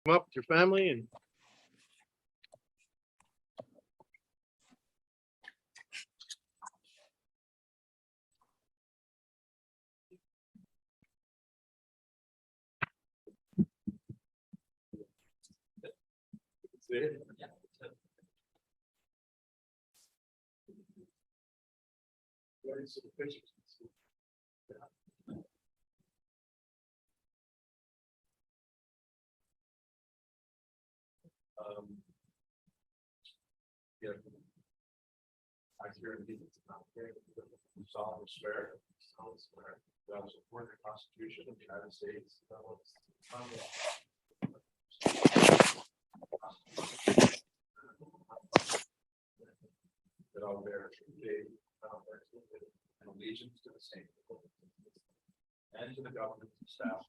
Come up with your family and. Yeah. I swear to Jesus, you solemnly swear, that I will support the Constitution of the United States. That I will bear true faith and allegiance to the same and to the government established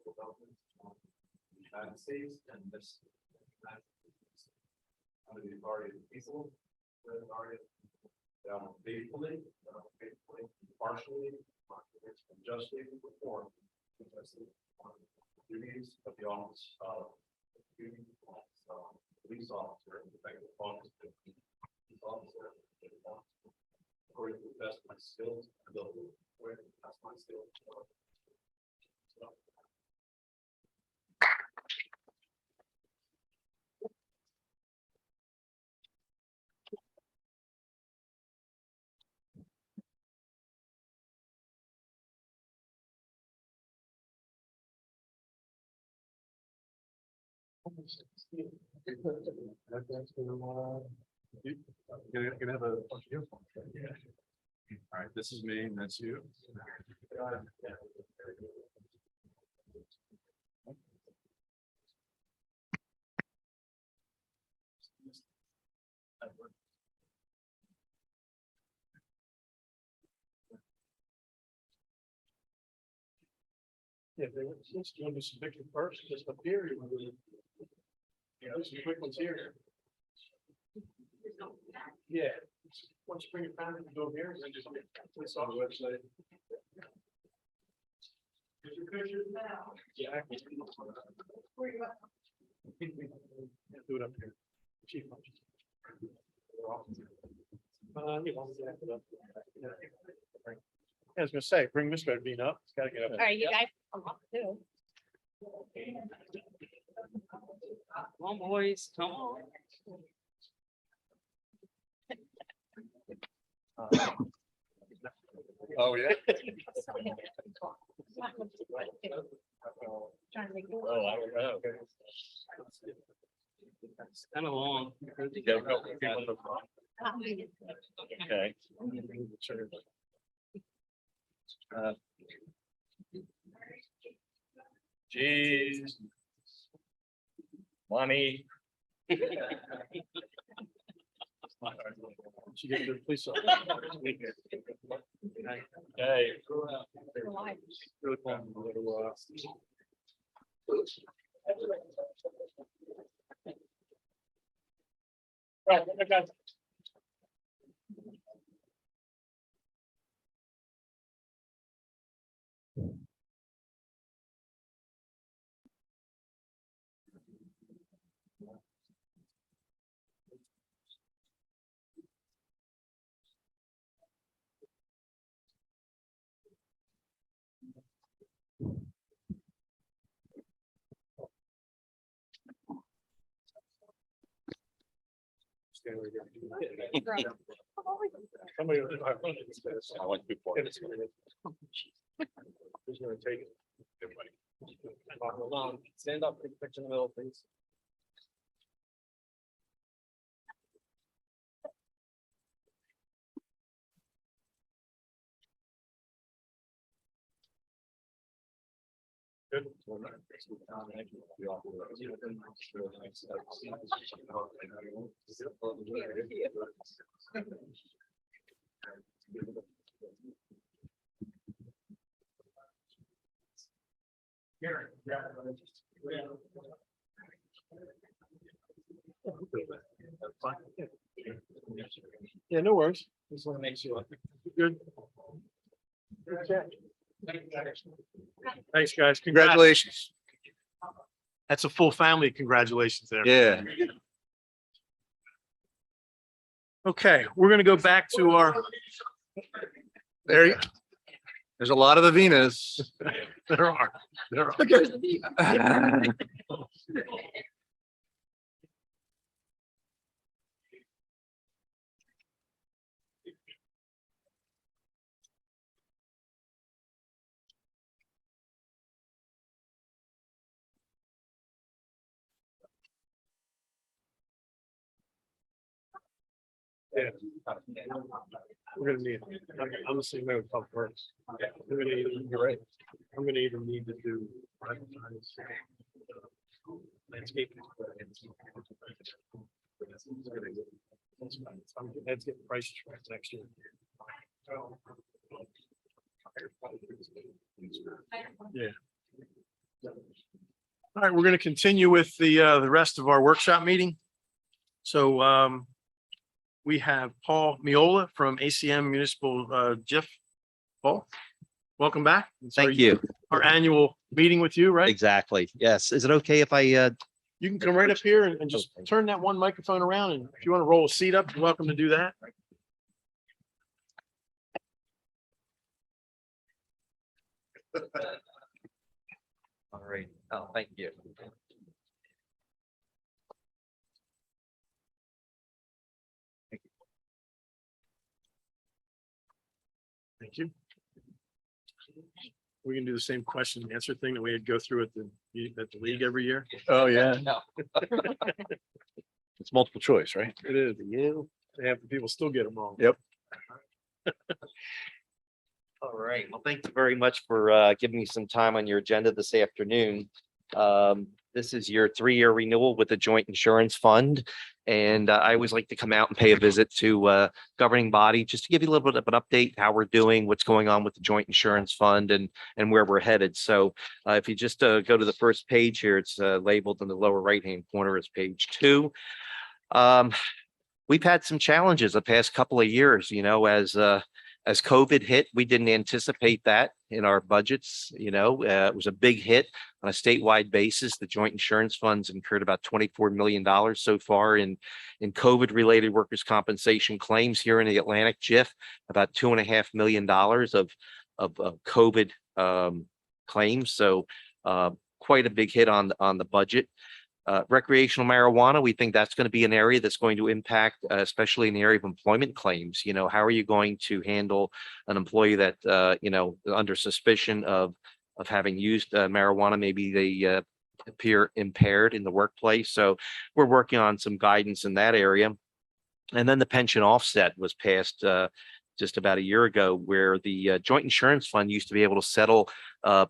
of the United States and this under the authority of the people, that I will faithfully, impartially, and justly perform the duties of the office of police officer, effective August 15th, according to the best of my skills and ability. That's my skills. You're gonna have a bunch of uniforms. All right, this is me and that's you. Yeah, they were just doing this picture first, just up here. Yeah, there's some quick ones here. Yeah. Once you bring your family to go here, then just it's on the website. Here's your picture now. Yeah. Do it up here. Chief. I was gonna say, bring Mr. Bean up. It's gotta get up. All right, you guys come up too. Come on, boys, come on. Oh, yeah. Trying to make it Oh, I don't know. It's kind of long. Okay. Jeez. Money. She get to the police officer. Okay. Really fun, a little, Right, okay. Somebody, I went before. Who's gonna take it? Everybody. Hold on, stand up, take a picture in the middle, please. Good. Yeah, no worries. Just want to make sure. Good. Thanks, guys. Congratulations. That's a full family. Congratulations there. Yeah. Okay, we're gonna go back to our, There you. There's a lot of Avinas. there are. Yeah. We're gonna need, I'm the same way with public works. We're gonna need, you're right. I'm gonna even need to do. Landscaping. Let's get prices for next year. Yeah. All right, we're gonna continue with the rest of our workshop meeting. So we have Paul Miola from ACM Municipal JIF. Paul, welcome back. It's Thank you. Our annual meeting with you, right? Exactly. Yes. Is it okay if I, You can come right up here and just Okay. turn that one microphone around, and if you want to roll a seat up, you're welcome to do that. all right. Oh, thank you. Thank you. We can do the same question and answer thing that we had go through at the league every year. Oh, yeah. No. It's multiple choice, right? It is. You, half the people still get them wrong. Yep. All right. Well, thank you very much for giving me some time on your agenda this afternoon. This is your 3-year renewal with the joint insurance fund. And I always like to come out and pay a visit to governing body, just to give you a little bit of an update, how we're doing, what's going on with the joint insurance fund and where we're headed. So if you just go to the first page here, it's labeled in the lower right-hand corner as page 2. We've had some challenges the past couple of years, you know, as COVID hit, we didn't anticipate that in our budgets. You know, it was a big hit on a statewide basis. The joint insurance funds incurred about $24 million so far in COVID-related workers' compensation claims here in the Atlantic JIF, about $2.5 million of COVID claims. So quite a big hit on the budget. Recreational marijuana, we think that's going to be an area that's going to impact, especially in the area of employment claims. You know, how are you going to handle an employee that, you know, under suspicion of having used marijuana? Maybe they appear impaired in the workplace. So we're working on some guidance in that area. And then the pension offset was passed just about a year ago, where the joint insurance fund used to be able to settle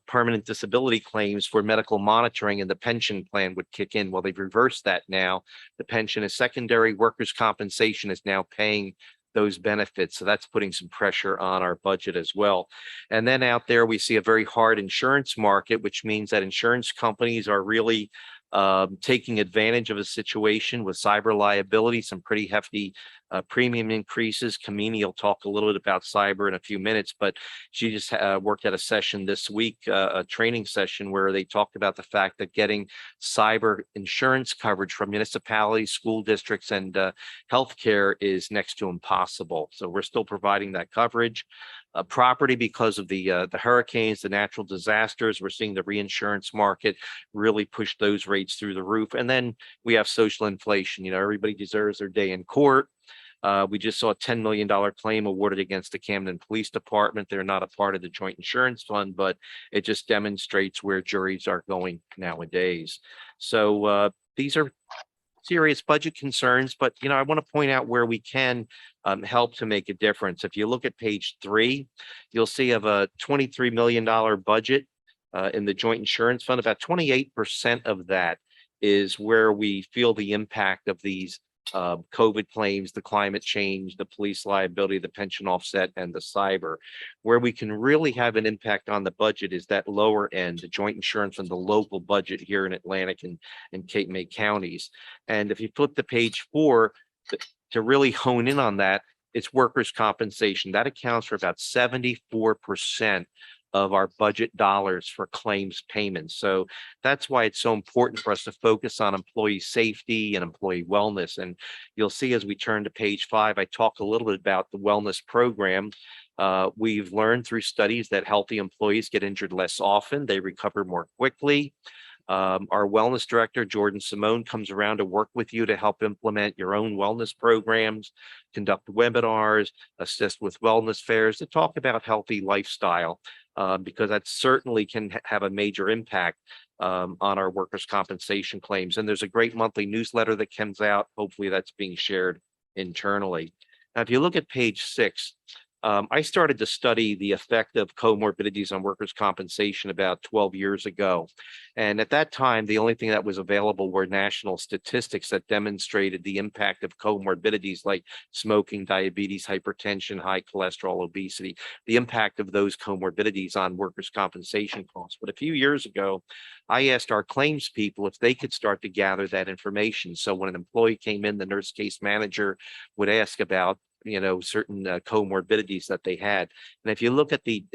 permanent disability claims for medical monitoring, and the pension plan would kick in. Well, they've reversed that now. The pension is secondary. Workers' compensation is now paying those benefits. So that's putting some pressure on our budget as well. And then out there, we see a very hard insurance market, which means that insurance companies are really taking advantage of a situation with cyber liability, some pretty hefty premium increases. Kamini will talk a little bit about cyber in a few minutes, but she just worked at a session this week, a training session, where they talked about the fact that getting cyber insurance coverage from municipalities, school districts, and healthcare is next to impossible. So we're still providing that coverage. Property, because of the hurricanes, the natural disasters, we're seeing the reinsurance market really push those rates through the roof. And then we have social inflation. You know, everybody deserves their day in court. We just saw a $10 million claim awarded against the Camden Police Department. They're not a part of the joint insurance fund, but it just demonstrates where juries are going nowadays. So these are serious budget concerns, but you know, I want to point out where we can help to make a difference. If you look at page 3, you'll see of a $23 million budget in the joint insurance fund, about 28% of that is where we feel the impact of these COVID claims, the climate change, the police liability, the pension offset, and the cyber. Where we can really have an impact on the budget is that lower end, the joint insurance and the local budget here in Atlantic and Cape May counties. And if you flip to page 4, to really hone in on that, it's workers' compensation. That accounts for about 74% of our budget dollars for claims payments. So that's why it's so important for us to focus on employee safety and employee wellness. And you'll see as we turn to page 5, I talk a little bit about the wellness program. We've learned through studies that healthy employees get injured less often, they recover more quickly. Our wellness director, Jordan Simone, comes around to work with you to help implement your own wellness programs, conduct webinars, assist with wellness fairs to talk about healthy lifestyle, because that certainly can have a major impact on our workers' compensation claims. And there's a great monthly newsletter that comes out. Hopefully that's being shared internally. Now, if you look at page 6, I started to study the effect of comorbidities on workers' compensation about 12 years ago. And at that time, the only thing that was available were national statistics that demonstrated the impact of comorbidities like smoking, diabetes, hypertension, high cholesterol, obesity, the impact of those comorbidities on workers' compensation costs. But a few years ago, I asked our claims people if they could start to gather that information. So when an employee came in, the nurse case manager would ask about certain comorbidities that they had. And if you look at the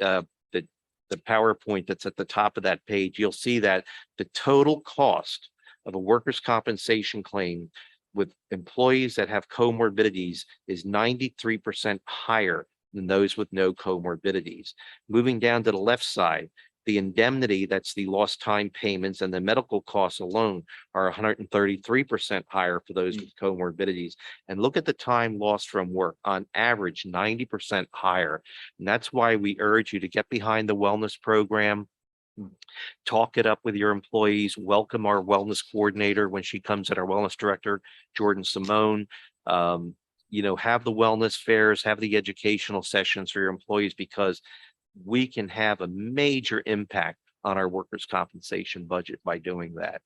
PowerPoint that's at the top of that page, you'll see that the total cost of a workers' compensation claim with employees that have comorbidities is 93% higher than those with no comorbidities. Moving down to the left side, the indemnity, that's the lost time payments, and the medical costs alone are 133% higher for those with comorbidities. And look at the time lost from work, on average 90% higher. And that's why we urge you to get behind the wellness program, talk it up with your employees, welcome our wellness coordinator when she comes in, our wellness director, Jordan Simone. Have the wellness fairs, have the educational sessions for your employees, because we can have a major impact on our workers' compensation budget by doing that.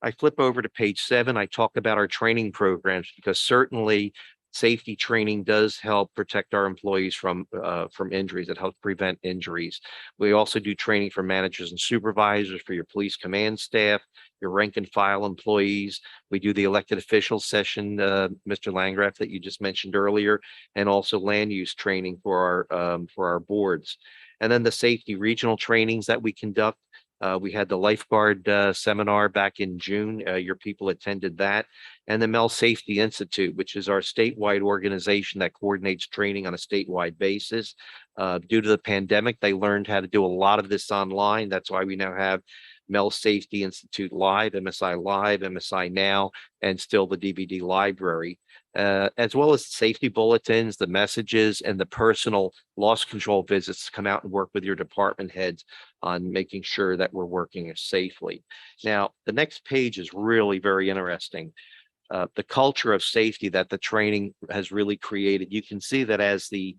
I flip over to page 7. I talk about our training programs, because certainly safety training does help protect our employees from injuries. It helps prevent injuries. We also do training for managers and supervisors, for your police command staff, your rank and file employees. We do the elected officials session, Mr. Landgraf, that you just mentioned earlier, and also land use training for our boards. And then the safety regional trainings that we conduct. We had the lifeguard seminar back in June. Your people attended that. And the Mel Safety Institute, which is our statewide organization that coordinates training on a statewide basis. Due to the pandemic, they learned how to do a lot of this online. That's why we now have Mel Safety Institute Live, MSI Now, and still the DVD library, as well as safety bulletins, the messages, and the personal loss control visits to come out and work with your department heads on making sure that we're working safely. Now, the next page is really very interesting. The culture of safety that the training has really created. You can see that as the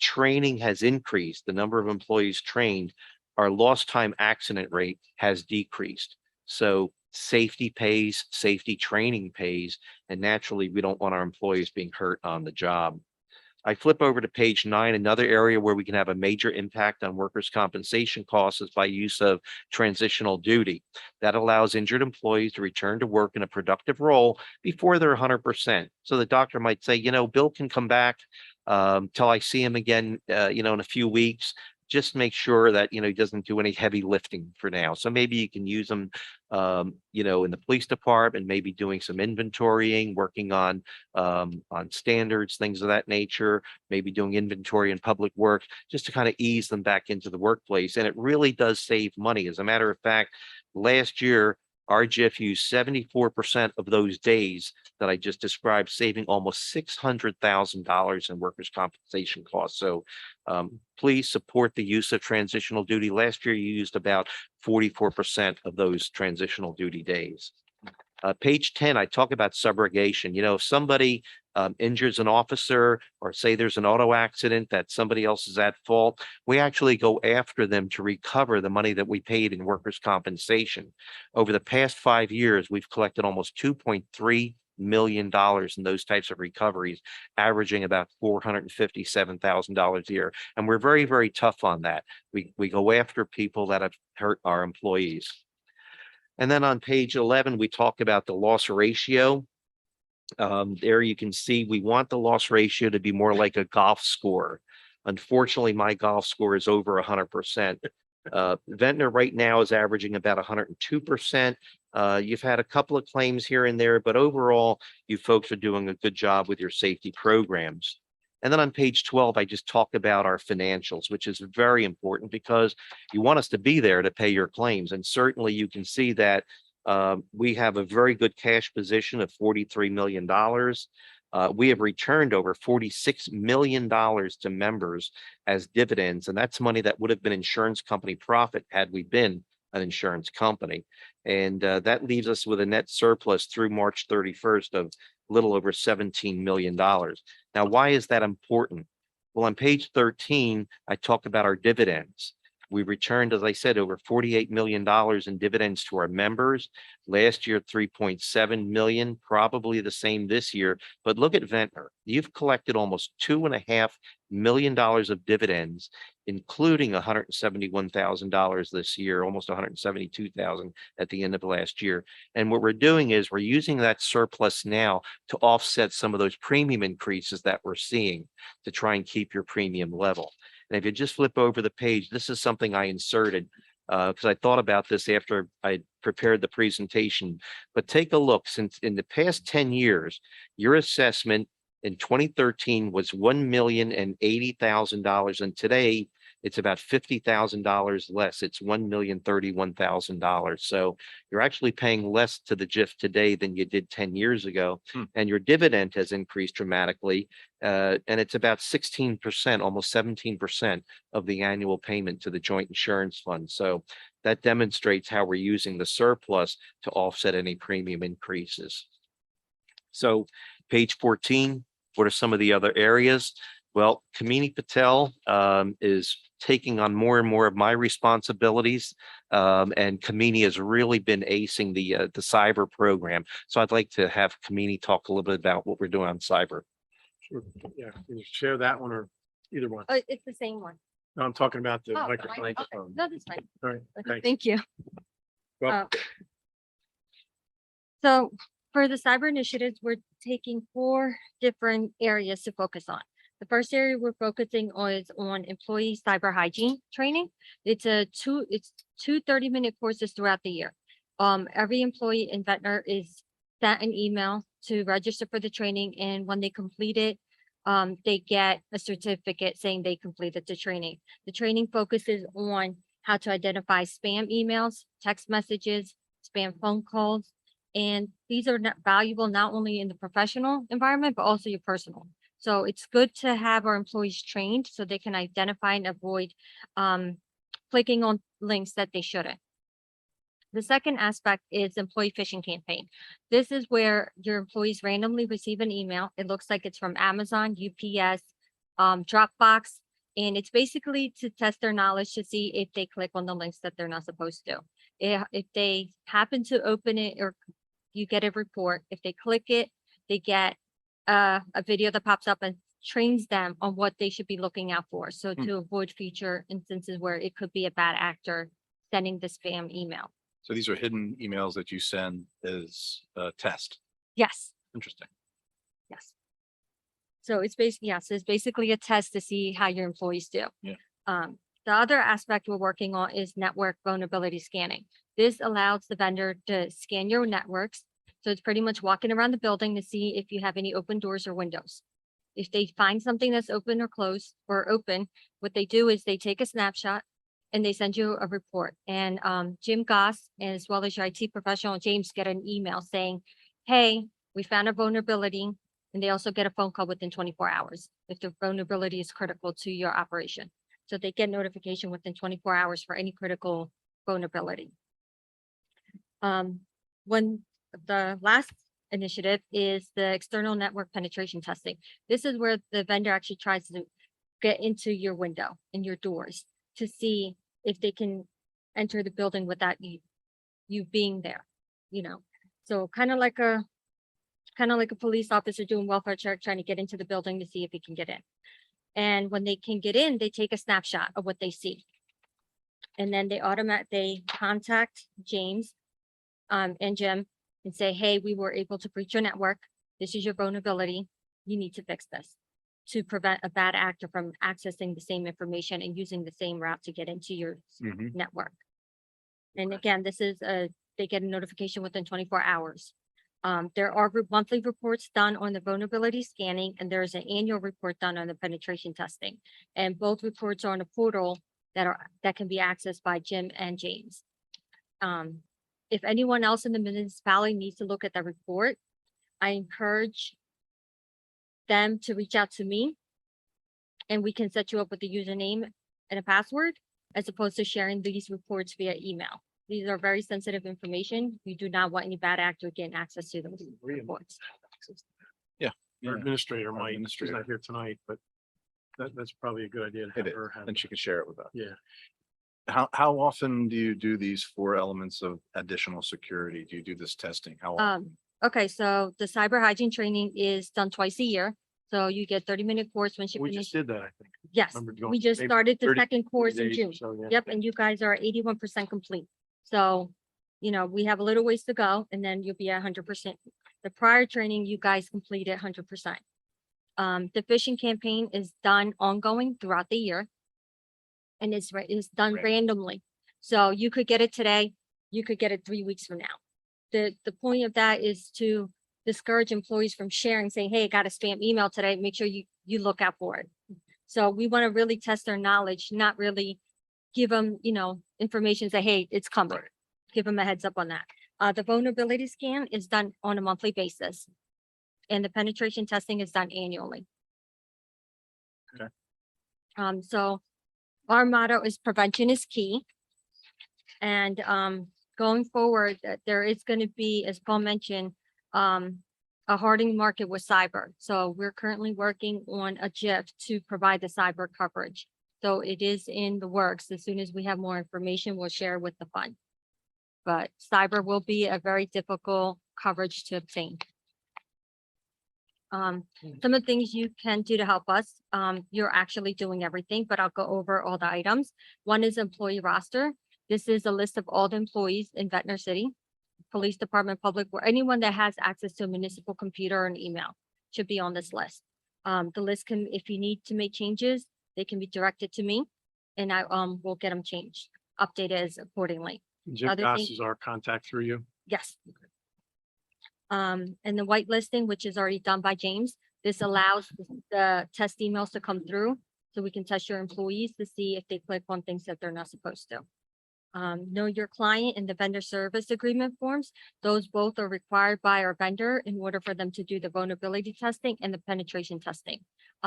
training has increased, the number of employees trained, our lost time accident rate has decreased. So safety pays, safety training pays, and naturally we don't want our employees being hurt on the job. I flip over to page 9. Another area where we can have a major impact on workers' compensation costs is by use of transitional duty. That allows injured employees to return to work in a productive role before they're 100%. So the doctor might say, Bill can come back till I see him again, in a few weeks. Just make sure that, he doesn't do any heavy lifting for now. So maybe you can use them, in the police department, maybe doing some inventorying, working on standards, things of that nature, maybe doing inventory in public work, just to kind of ease them back into the workplace. And it really does save money. As a matter of fact, last year, our GIF used 74% of those days that I just described, saving almost $600,000 in workers' compensation costs. So please support the use of transitional duty. Last year, you used about 44% of those transitional duty days. Page 10, I talk about subrogation. If somebody injures an officer, or say there's an auto accident that somebody else is at fault, we actually go after them to recover the money that we paid in workers' compensation. Over the past 5 years, we've collected almost $2.3 million in those types of recoveries, averaging about $457,000 a year. And we're very, very tough on that. We go after people that have hurt our employees. And then on page 11, we talk about the loss ratio. There you can see we want the loss ratio to be more like a golf score. Unfortunately, my golf score is over 100%. Ventnor right now is averaging about 102%. You've had a couple of claims here and there, but overall, you folks are doing a good job with your safety programs. And then on page 12, I just talked about our financials, which is very important because you want us to be there to pay your claims. And certainly you can see that we have a very good cash position of $43 million. We have returned over $46 million to members as dividends, and that's money that would have been insurance company profit had we been an insurance company. And that leaves us with a net surplus through March 31st of a little over $17 million. Now, why is that important? Well, on page 13, I talk about our dividends. We returned, as I said, over $48 million in dividends to our members. Last year, 3.7 million, probably the same this year. But look at Ventnor. You've collected almost $2.5 million of dividends, including $171,000 this year, almost $172,000 at the end of last year. And what we're doing is we're using that surplus now to offset some of those premium increases that we're seeing to try and keep your premium level. And if you just flip over the page, this is something I inserted because I thought about this after I prepared the presentation. But take a look, since in the past 10 years, your assessment in 2013 was $1,080,000, and today it's about $50,000 less. It's $1,031,000. So you're actually paying less to the JIF today than you did 10 years ago. And your dividend has increased dramatically. And it's about 16%, almost 17% of the annual payment to the joint insurance fund. So that demonstrates how we're using the surplus to offset any premium increases. So page 14, what are some of the other areas? Well, Kamini Patel is taking on more and more of my responsibilities, and Kamini has really been acing the cyber program. So I'd like to have Kamini talk a little bit about what we're doing on cyber. Sure. Yeah, can you share that one or either one? It's the same one. No, I'm talking about the Oh, microphone. okay. No, that's fine. All right, thanks. Thank you. Well, So for the cyber initiatives, we're taking 4 different areas to focus on. The first area we're focusing on is on employee cyber hygiene training. It's two 30-minute courses throughout the year. Every employee in Ventnor is sent an email to register for the training, and when they complete it, they get a certificate saying they completed the training. The training focuses on how to identify spam emails, text messages, spam phone calls, and these are valuable not only in the professional environment, but also your personal. So it's good to have our employees trained so they can identify and avoid clicking on links that they shouldn't. The second aspect is employee phishing campaign. This is where your employees randomly receive an email. It looks like it's from Amazon, UPS, Dropbox, and it's basically to test their knowledge to see if they click on the links that they're not supposed to. If they happen to open it, or you get a report, if they click it, they get a video that pops up and trains them on what they should be looking out for. So to avoid future instances where it could be a bad actor sending the spam email. So these are hidden emails that you send as a test. Yes, Interesting. yes. So it's basically, yes, it's basically a test to see how your employees do. Yeah. The other aspect we're working on is network vulnerability scanning. This allows the vendor to scan your networks. So it's pretty much walking around the building to see if you have any open doors or windows. If they find something that's open or closed or open, what they do is they take a snapshot and they send you a report. And Jim Goss, as well as your IT professional, James, get an email saying, hey, we found a vulnerability. And they also get a phone call within 24 hours if the vulnerability is critical to your operation. So they get notification within 24 hours for any critical vulnerability. When the last initiative is the external network penetration testing. This is where the vendor actually tries to get into your window and your doors to see if they can enter the building without you being there, you know. So kind of like a police officer doing welfare check, trying to get into the building to see if he can get in. And when they can get in, they take a snapshot of what they see. And then they contact James and Jim and say, hey, we were able to breach your network. This is your vulnerability. You need to fix this. to prevent a bad actor from accessing the same information and using the same route to get into your Mhm. network. And again, they get a notification within 24 hours. There are monthly reports done on the vulnerability scanning, and there's an annual report done on the penetration testing. And both reports are on a portal that can be accessed by Jim and James. If anyone else in the municipality needs to look at the report, I encourage them to reach out to me, and we can set you up with a username and a password, as opposed to sharing these reports via email. These are very sensitive information. You do not want any bad actor getting access to those reports. Our administrator Our might, she's administrator. not here tonight, but that's probably a good idea to It have is, her have. and she can share it with us. Yeah, How often do you do these 4 elements of additional security? Do you do this testing? How often? Okay, so the cyber hygiene training is done twice a year. So you get 30-minute course when you we finish. just did that, I think. Yes, remember going we just maybe started the 30 second course in days or June. so, yeah. Yep, and you guys are 81% complete. So, we have a little ways to go, and then you'll be 100%. The prior training, you guys completed 100%. The phishing campaign is done ongoing throughout the year. And it's done Right. randomly. So you could get it today, you could get it 3 weeks from now. The point of that is to discourage employees from sharing, saying, hey, I got a spam email today, make sure you look out for it. So we want to really test their knowledge, not really give them, information, say, hey, it's coming. Give them a heads up on that. The vulnerability scan is done on a monthly basis. And the penetration testing is done annually. Okay. So our motto is prevention is key. And going forward, there is going to be, as Paul mentioned, a hardening market with cyber. So we're currently working on a GIF to provide the cyber coverage. So it is in the works. As soon as we have more information, we'll share with the fund. But cyber will be a very difficult coverage to obtain. Some of the things you can do to help us, you're actually doing everything, but I'll go over all the items. One is employee roster. This is a list of all the employees in Ventnor City, police department, public, or anyone that has access to a municipal computer or an email should be on this list. The list can, if you need to make changes, they can be directed to me, and I will get them changed, updated as accordingly. Jim Other Goss thing- is our contact through you. Yes. And the whitelisting, which is already done by James, this allows the test emails to come through, so we can test your employees to see if they click on things that they're not supposed to. Know your client and the vendor service agreement forms. Those both are required by our vendor in order for them to do the vulnerability testing and the penetration testing.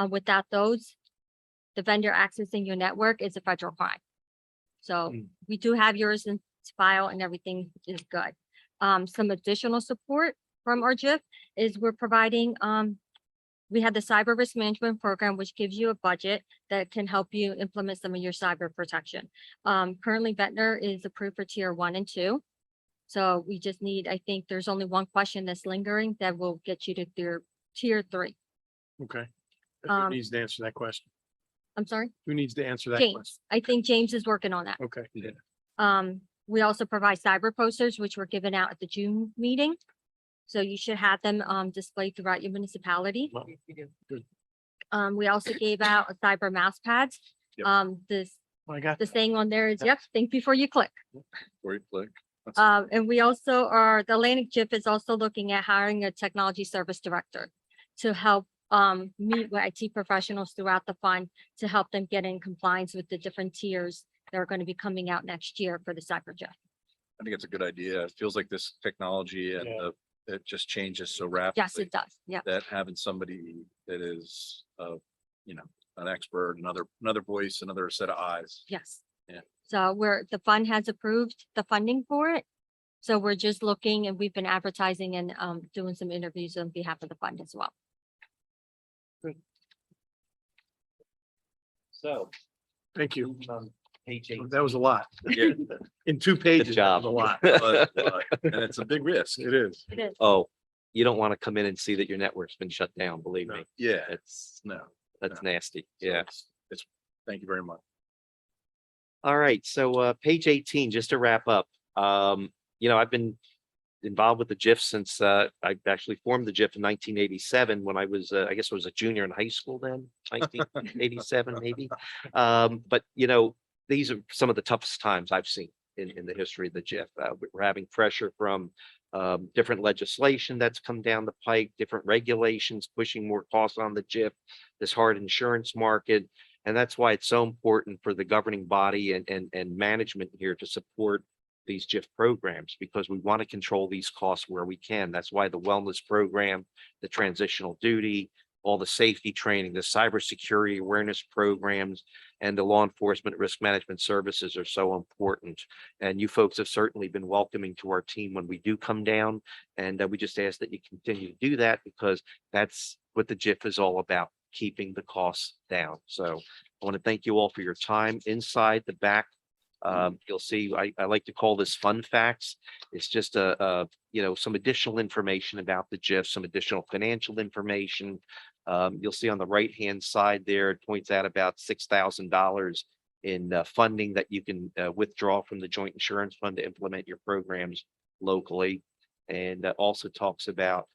Without those, the vendor accessing your network is a federal crime. So we do have yours in file and everything is good. Some additional support from our GIF is we're providing, we have the cyber risk management program, which gives you a budget that can help you implement some of your cyber protection. Currently Ventnor is approved for tier 1 and 2. So we just need, I think there's only one question that's lingering that will get you to tier 3. Okay. Who Um, needs to answer that question? I'm sorry, Who needs to answer that James. question? I think James is working on that. Okay. We also provide cyber posters, which were given out at the June meeting. So you should have them displayed throughout your municipality. Well, good. We also gave out a cyber mouse pads. Yep. I got The that. saying on there is, yep, think before you click. Before you click. And we also are, the Atlantic GIF is also looking at hiring a technology service director to help meet with IT professionals throughout the fund to help them get in compliance with the different tiers that are going to be coming out next year for the cyber GIF. I think it's a good idea. It feels like this technology and Yeah. it just changes so rapidly. Yes, it does. Yeah. That having somebody that is, an expert, another voice, another set of eyes. Yes. Yeah. So the fund has approved the funding for it. So we're just looking, and we've been advertising and doing some interviews on behalf of the fund as well. So, Thank you. page 8. That was a lot. Yeah. In 2 pages. that job. was A lot. And it's a big risk. It is. It is. Oh, you don't want to come in and see that your network's been shut down, believe No. me. Yeah, It's, no. that's No. nasty. So Yeah. thank you very much. All right, so page 18, just to wrap up, I've been involved with the GIF since I actually formed the GIF in 1987 when I was, I guess I was a junior in high school then, 1987 maybe. But you know, these are some of the toughest times I've seen in the history of the GIF. We're having pressure from different legislation that's come down the pike, different regulations pushing more costs on the GIF, this hard insurance market. And that's why it's so important for the governing body and management here to support these GIF programs, because we want to control these costs where we can. That's why the wellness program, the transitional duty, all the safety training, the cybersecurity awareness programs, and the law enforcement risk management services are so important. And you folks have certainly been welcoming to our team when we do come down. And we just ask that you continue to do that, because that's what the GIF is all about, keeping the costs down. So I want to thank you all for your time. Inside the back, you'll see, I like to call this fun facts. It's just you know, some additional information about the GIF, some additional financial information. You'll see on the right-hand side there, it points out about $6,000 in funding that you can withdraw from the Joint Insurance Fund to implement your programs locally. And also talks about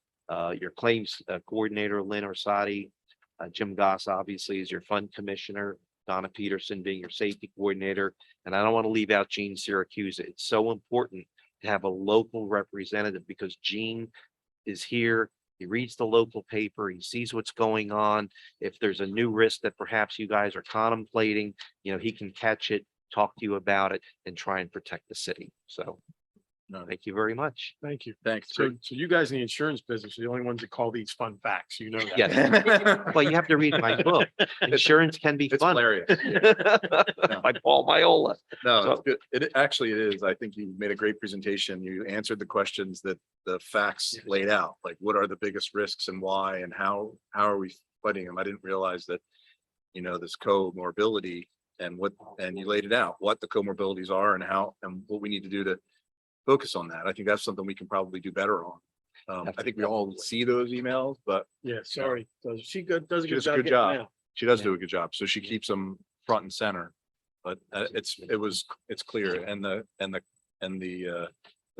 your claims coordinator, Lynn Orsatti, Jim Goss, obviously, is your fund commissioner, Donna Peterson being your safety coordinator. And I don't want to leave out Gene Syracuse. It's so important to have a local representative, because Gene is here. He reads the local paper. He sees what's going on. If there's a new risk that perhaps you guys are contemplating, you know, he can catch it, talk to you about it, and try and protect the city. So thank you very much. Thank you. Thanks. So you guys in the insurance business are the only ones that call these fun facts, you know that. Yeah. Well, you have to read my book. Insurance can be It's fun. hilarious. By Paul Viola. No, So- it's good. It actually it is. I think you made a great presentation. You answered the questions that the facts laid out, like what are the biggest risks and why, and how are we fighting them? I didn't realize that, you know, this comorbidity and you laid it out, what the comorbidities are and how, and what we need to do to focus on that. I think that's something we can probably do better on. I think we all see those emails, but Yeah, sorry. She does a She good does a job. good getting job. them out. she does Yeah. do a good job. So she keeps them front and center. But it's clear, and the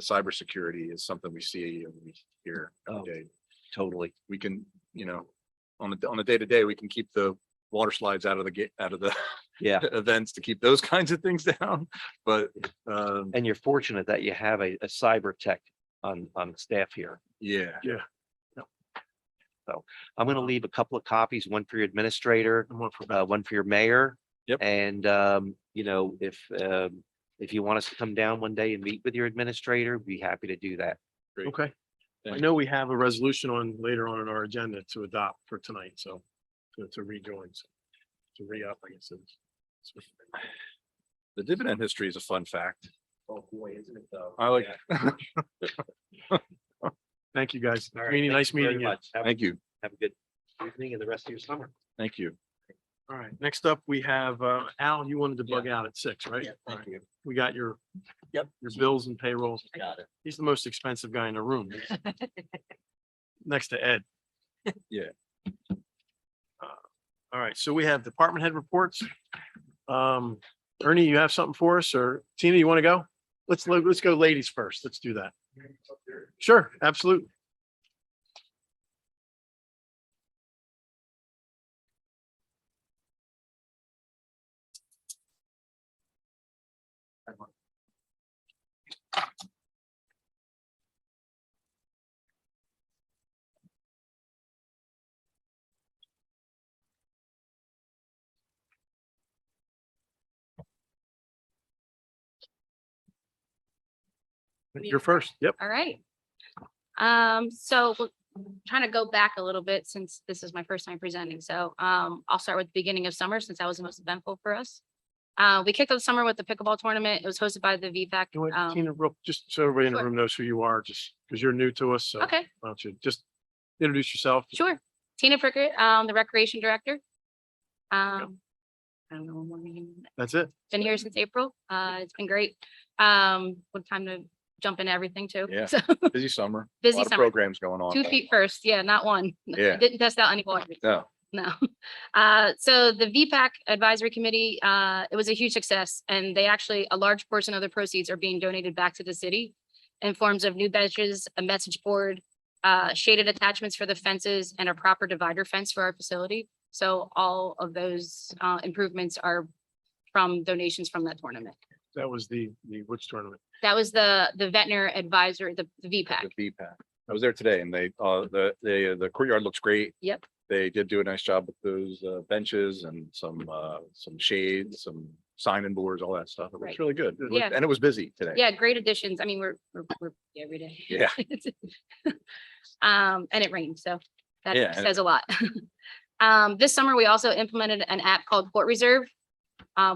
cybersecurity is something we see and we hear every Oh. day. Totally. We can, you know, on a day to day, we can keep the water slides out of the Yeah. events to keep those kinds of things down. But And you're fortunate that you have a cyber tech on staff here. yeah, I'm going to leave a couple of copies, one for your administrator, And one for one for your mayor. Yep. And, you know, if you want us to come down one day and meet with your administrator, be happy to do that. great. Okay. I Thanks. know we have a resolution on later on in our agenda to adopt for tonight, so to rejoin, so to re-up, I guess. The dividend history is a fun fact. Oh, boy, isn't it though? I like. Thank you, guys. All right, Really thank nice you very meeting you. much. Thank you. Have a good evening and the rest of your summer. Thank you. All right, next up, we have Al, you wanted to bug out at 6, right? All right. We got your bills and payrolls. Got it. He's the most expensive guy in the room. Next to Ed. Yeah. All right, so we have department head reports. Ernie, you have something for us, or Tina, you want to go? Let's go ladies first. Let's do that. Sure, absolutely. You're first. Yep. All right. So we're trying to go back a little bit since this is my first time presenting. So I'll start with the beginning of summer since that was the most eventful for us. We kicked off the summer with the pickleball tournament. It was hosted by the VFAC. You know what, Tina, just so everybody in the sure. room knows who you are, just because you're new to us, so why Okay, don't you just introduce yourself? sure. Tina Prickett, the recreation director. I don't know. What name. That's it. Been here since April. It's been great. What time to jump into everything too. Yeah. So Busy summer. Busy Lot of summer. Programs going on. 2 feet first. Yeah, not one. Yeah. Didn't test out any water. No. No. So the VPAC Advisory Committee, it was a huge success and they actually, a large portion of the proceeds are being donated back to the city. in forms of new benches, a message board, shaded attachments for the fences, and a proper divider fence for our facility. So all of those improvements are from donations from that tournament. That was the which tournament? That was the Ventnor advisor, the VPAC. The VPAC. I was there today and they, the courtyard looks great. Yep. They did do a nice job with those benches and some shades, some sign-in boards, all that stuff. It looks Right. really good. Yeah. And it was busy today. Yeah, great additions. I mean, we're every day. Yeah. And it rained, so that Yeah. says a lot. This summer, we also implemented an app called Court Reserve,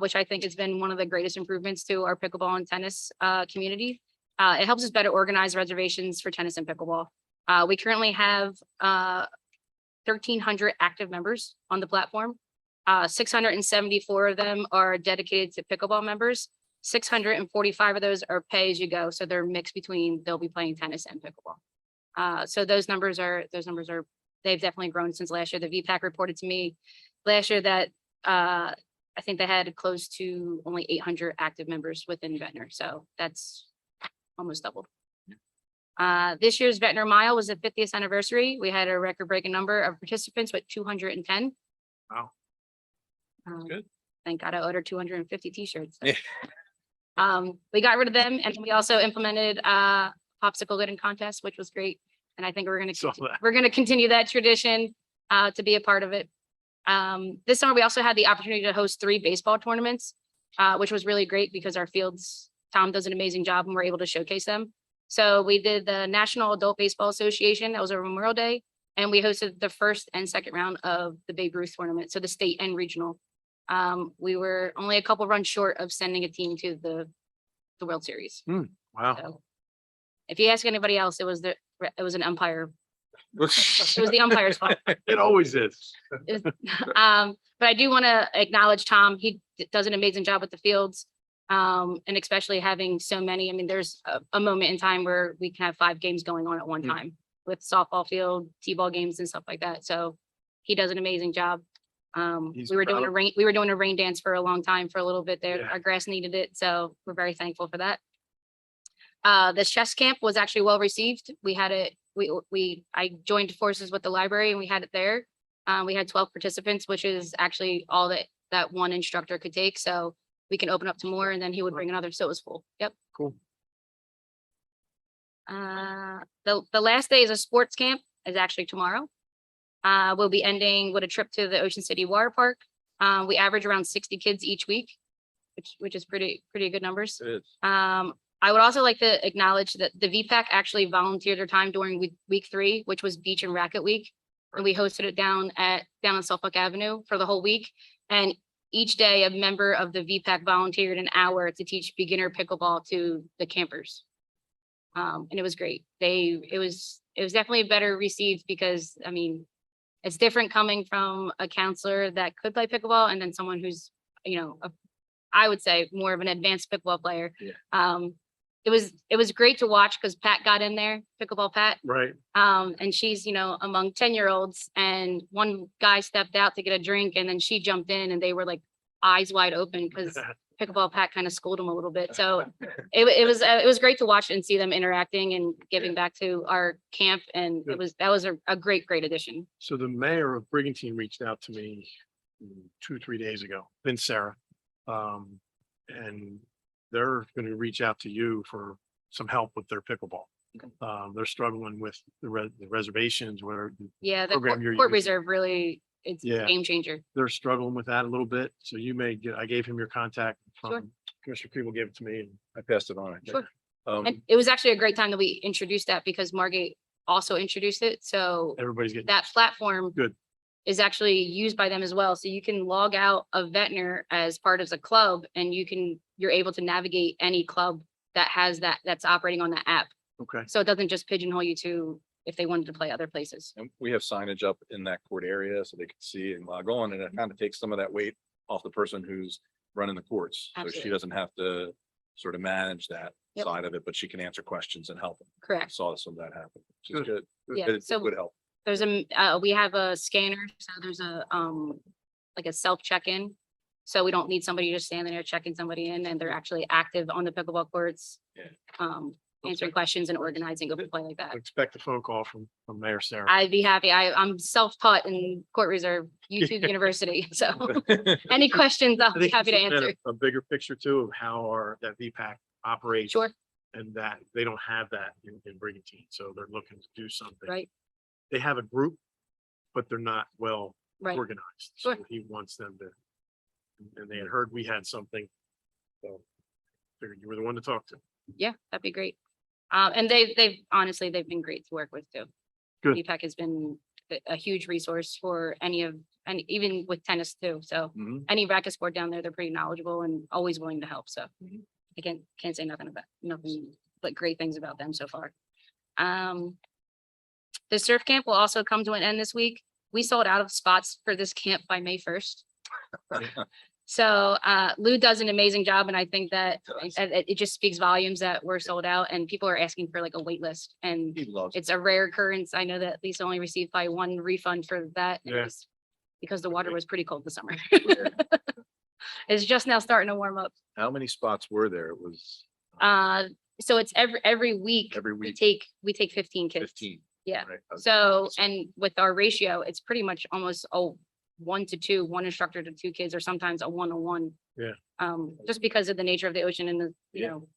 which I think has been one of the greatest improvements to our pickleball and tennis community. It helps us better organize reservations for tennis and pickleball. We currently have 1,300 active members on the platform. 674 of them are dedicated to pickleball members. 645 of those are pay as you go. So they're mixed between, they'll be playing tennis and pickleball. So those numbers are, they've definitely grown since last year. The VPAC reported to me last year that I think they had close to only 800 active members within Ventnor. So that's almost doubled. This year's Ventnor Mile was the 50th anniversary. We had a record-breaking number of participants with 210. Wow. Good. Thank God I ordered 250 t-shirts. Yeah. We got rid of them and we also implemented popsicle lidding contest, which was great. And I think Saw that. we're gonna continue that tradition to be a part of it. This summer, we also had the opportunity to host 3 baseball tournaments, which was really great because our fields, Tom does an amazing job and we're able to showcase them. So we did the National Adult Baseball Association, that was over Memorial Day, and we hosted the first and second round of the Babe Ruth tournament, so the state and regional. We were only a couple runs short of sending a team to the World Series. Wow. So if you ask anybody else, it was an umpire. It was the umpire's fault. It always is. But I do want to acknowledge Tom. He does an amazing job with the fields. And especially having so many. I mean, there's a moment in time where we can have 5 games going on at one time with softball field, t-ball games and stuff like that. So he does an amazing job. He's We were doing proud. a rain dance for a long time, for a little bit there. Yeah. Our grass needed it. So we're very thankful for that. The chess camp was actually well received. We had it, I joined forces with the library and we had it there. We had 12 participants, which is actually all that one instructor could take. So we can open up to more and then he would bring another. So it was full. Yep. Cool. The last day is a sports camp is actually tomorrow. We'll be ending with a trip to the Ocean City Water Park. We average around 60 kids each week, which is pretty good numbers. It is. I would also like to acknowledge that the VPAC actually volunteered their time during week 3, which was Beach and Racket Week. And we hosted it down on Suffolk Avenue for the whole week. And each day a member of the VPAC volunteered an hour to teach beginner pickleball to the campers. And it was great. It was definitely better received because, I mean, it's different coming from a counselor that could play pickleball and then someone who's, I would say more of an advanced pickleball player. Yeah. It was great to watch because Pat got in there, pickleball Pat. Right. And she's, among 10-year-olds and one guy stepped out to get a drink and then she jumped in and they were like eyes wide open because pickleball Pat kind of schooled him a little bit. So it was great to watch and see them interacting and giving back to our camp. And that was a great addition. So the mayor of Brigantine reached out to me 2-3 days ago, Vince Sarah. And they're going to reach out to you for some help with their pickleball. Okay. They're struggling with the reservations where Yeah, the program you're court using. reserve really, it's a Yeah. game changer. they're struggling with that a little bit. So you may get, I gave him your contact Sure. from Commissioner Kribel gave it to me. And I passed it on. I think. Sure. Um, And it was actually a great time that we introduced that because Margate also introduced it. So everybody's getting, that platform Good. is actually used by them as well. So you can log out of Ventnor as part of the club and you're able to navigate any club that has that's operating on that app. okay. So it doesn't just pigeonhole you to if they wanted to play other places. And we have signage up in that court area so they can see and log on, and it kind of takes some of that weight off the person who's running the courts. So she Absolutely. doesn't have to sort of manage that Yep. side of it, but she can answer questions and help them. I Correct. saw some of that happen, which is Good. good. Yeah, It so- would help. There's we have a scanner, so there's like a self check-in. So we don't need somebody just standing there checking somebody in and they're actually active on the pickleball courts. Yeah. answering questions and organizing open play like that. Expect a phone call from Mayor Sarah. I'd be happy. I'm self-taught in court reserve, YouTube University, so any questions, I'll I be think happy to it's answer. a bigger picture too of how that VPAC operates. Sure, And that they don't have that in Brigantine, so they're looking to do something. right, They have a group, but they're not well right. organized. So Sure. he wants them to, and they had heard we had something. So figured you were the one to talk to. Yeah, that'd be great. And they've honestly, they've been great to work with too. Good. DPAC has been a huge resource for and even with tennis too. So Mhm. any racket sport down there, they're pretty knowledgeable and always willing to help. So I can't say nothing but great things about them so far. The surf camp will also come to an end this week. We sold out of spots for this camp by May 1st. So Lou does an amazing job, and I think that it just speaks volumes that we're sold out and people are asking for like a wait list, and He loves it. it's a rare occurrence. I know that Lisa only received by one refund for that. and it Yeah. was because the water was pretty cold this summer. It's just now starting to warm up. How many spots were there? It was So it's every week. every We week, take 15 kids. 15. Yeah. right? So, and with our ratio, it's pretty much almost 1 to 2, one instructor to 2 kids, or sometimes a 1-on-1. Yeah. Just because of the nature of the ocean and the, you Yeah. know,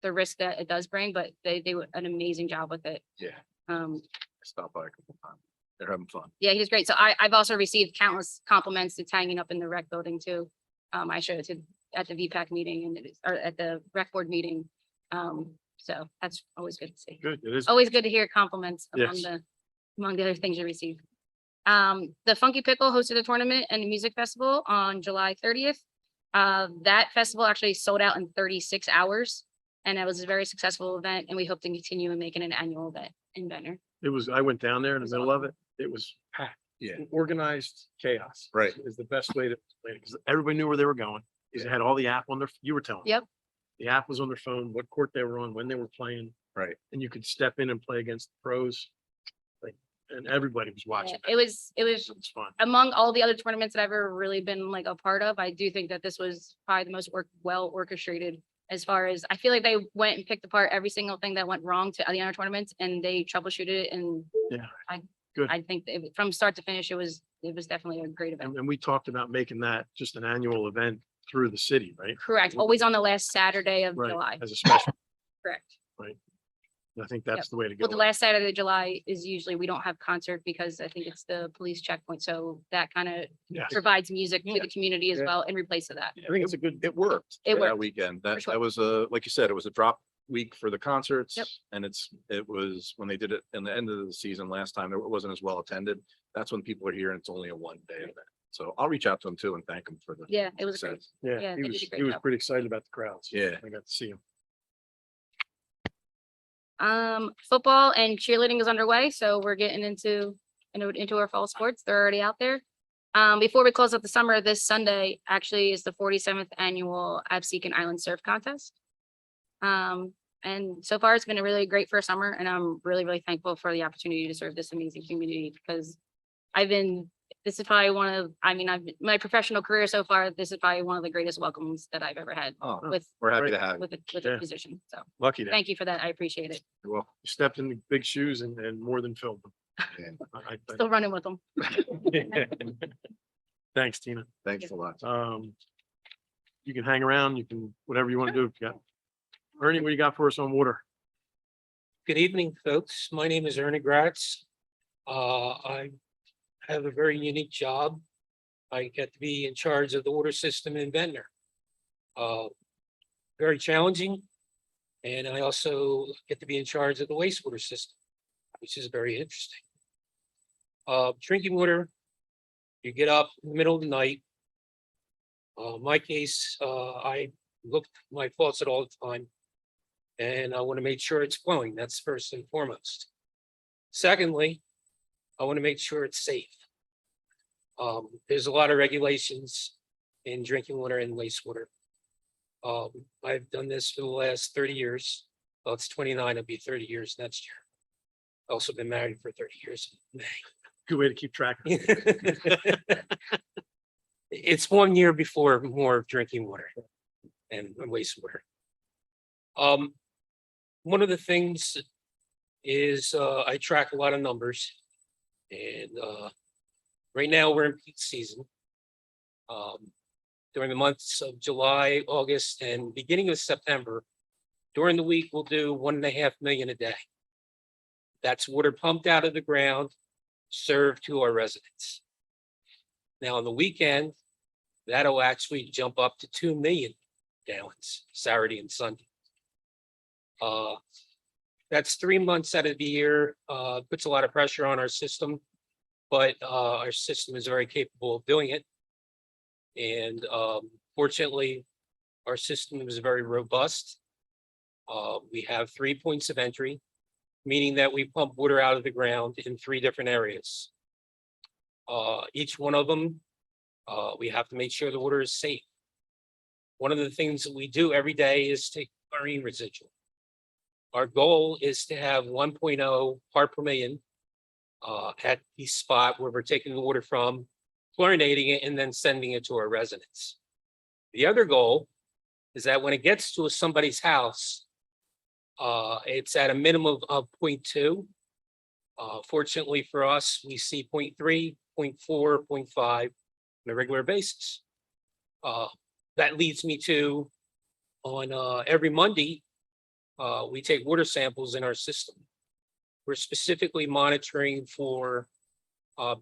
the risk that it does bring, but they do an amazing job with it. Yeah, Um, I stopped by a couple times. They're having fun. yeah, he was great. So I've also received countless compliments. It's hanging up in the rec building too. I showed it at the VPAC meeting or at the rec board meeting. So that's always good to see. Good, it is. Always good to hear compliments Yes. among the other things you receive. The Funky Pickle hosted a tournament and a music festival on July 30th. That festival actually sold out in 36 hours, and it was a very successful event, and we hope to continue and make it an annual event in Ventnor. I went down there in the was middle of it. It was packed. Yeah. Organized chaos. Right. Is the best way to explain it, because everybody knew where they were going. Because they had all the app on you were telling. me. Yep. The app was on their phone, what court they were on, when they were playing. Right. And you could step in and play against the pros. Like, and everybody was watching. It was It's fun. among all the other tournaments that I've ever really been like a part of. I do think that this was probably the most well orchestrated, as far as I feel like they went and picked apart every single thing that went wrong to the other tournaments, and they troubleshooted it. And Yeah, I good. I think that from start to finish, it was definitely a great event. And we talked about making that just an annual event through the city, right? Correct. Always on the last Saturday of Right, July. as a special. Correct. I think that's the way to go. Well, the last Saturday of July is usually, we don't have concert because I think it's the police checkpoint. So that kind of Yeah, provides music to Yeah. the community as Yeah. well in replace of that. I think it's a good, It worked. It That worked. weekend. That sure. was like you said, it was a drop week for the concerts. Yep. And it was when they did it in the end of the season last time, it wasn't as well attended. That's when people are here and it's only a 1-day event. So I'll reach out to them too and thank them for the Yeah, it was great. success. yeah, Yeah, he they was, did a great he was job. pretty excited about the crowds. Yeah. I got to see him. Football and cheerleading is underway, so we're getting into our fall sports. They're already out there. Before we close out the summer, this Sunday actually is the 47th annual Absecon Island Surf Contest. And so far it's been a really great first summer, and I'm really, really thankful for the opportunity to serve this amazing community, because this is probably my professional career so far, this is probably one of the greatest welcomes that I've ever had Oh, with, we're happy Right. to have you. with Yeah. a position. So Lucky that thank you for that. I appreciate it. Well, you stepped in the big shoes and more than filled them. yeah, Still running with them. Thanks, Tina. thanks a lot. You can hang around, you can, whatever you want to do. If you got. Ernie, what do you got for us on water? Good evening, folks. My name is Ernie Gratz. I have a very unique job. I get to be in charge of the water system in Ventnor. Very challenging. And I also get to be in charge of the wastewater system, which is very interesting. Drinking water, you get up in the middle of the night. My case, I look at my faucet all the time. And I want to make sure it's flowing. That's first and foremost. Secondly, I want to make sure it's safe. There's a lot of regulations in drinking water and wastewater. I've done this for the last 30 years. Well, it's 29, it'll be 30 years next year. Also been married for 30 years. Good way to keep track. of it. It's 1 year before more drinking water and wastewater. one of the things is I track a lot of numbers. And right now we're in peak season. During the months of July, August, and beginning of September, during the week, we'll do 1.5 million a day. That's water pumped out of the ground, served to our residents. Now, on the weekend, that'll actually jump up to 2 million gallons, Saturday and Sunday. That's 3 months out of the year, puts a lot of pressure on our system, but our system is very capable of doing it. And fortunately, our system is very robust. We have 3 points of entry, meaning that we pump water out of the ground in 3 different areas. Each one of them, we have to make sure the water is safe. One of the things that we do every day is take chlorine residual. Our goal is to have 1.0 part per million at the spot where we're taking the water from, chlorinating it, and then sending it to our residents. The other goal is that when it gets to somebody's house, it's at a minimum of 0.2. Fortunately for us, we see 0.3, 0.4, 0.5 on a regular basis. That leads me to, on every Monday, we take water samples in our system. We're specifically monitoring for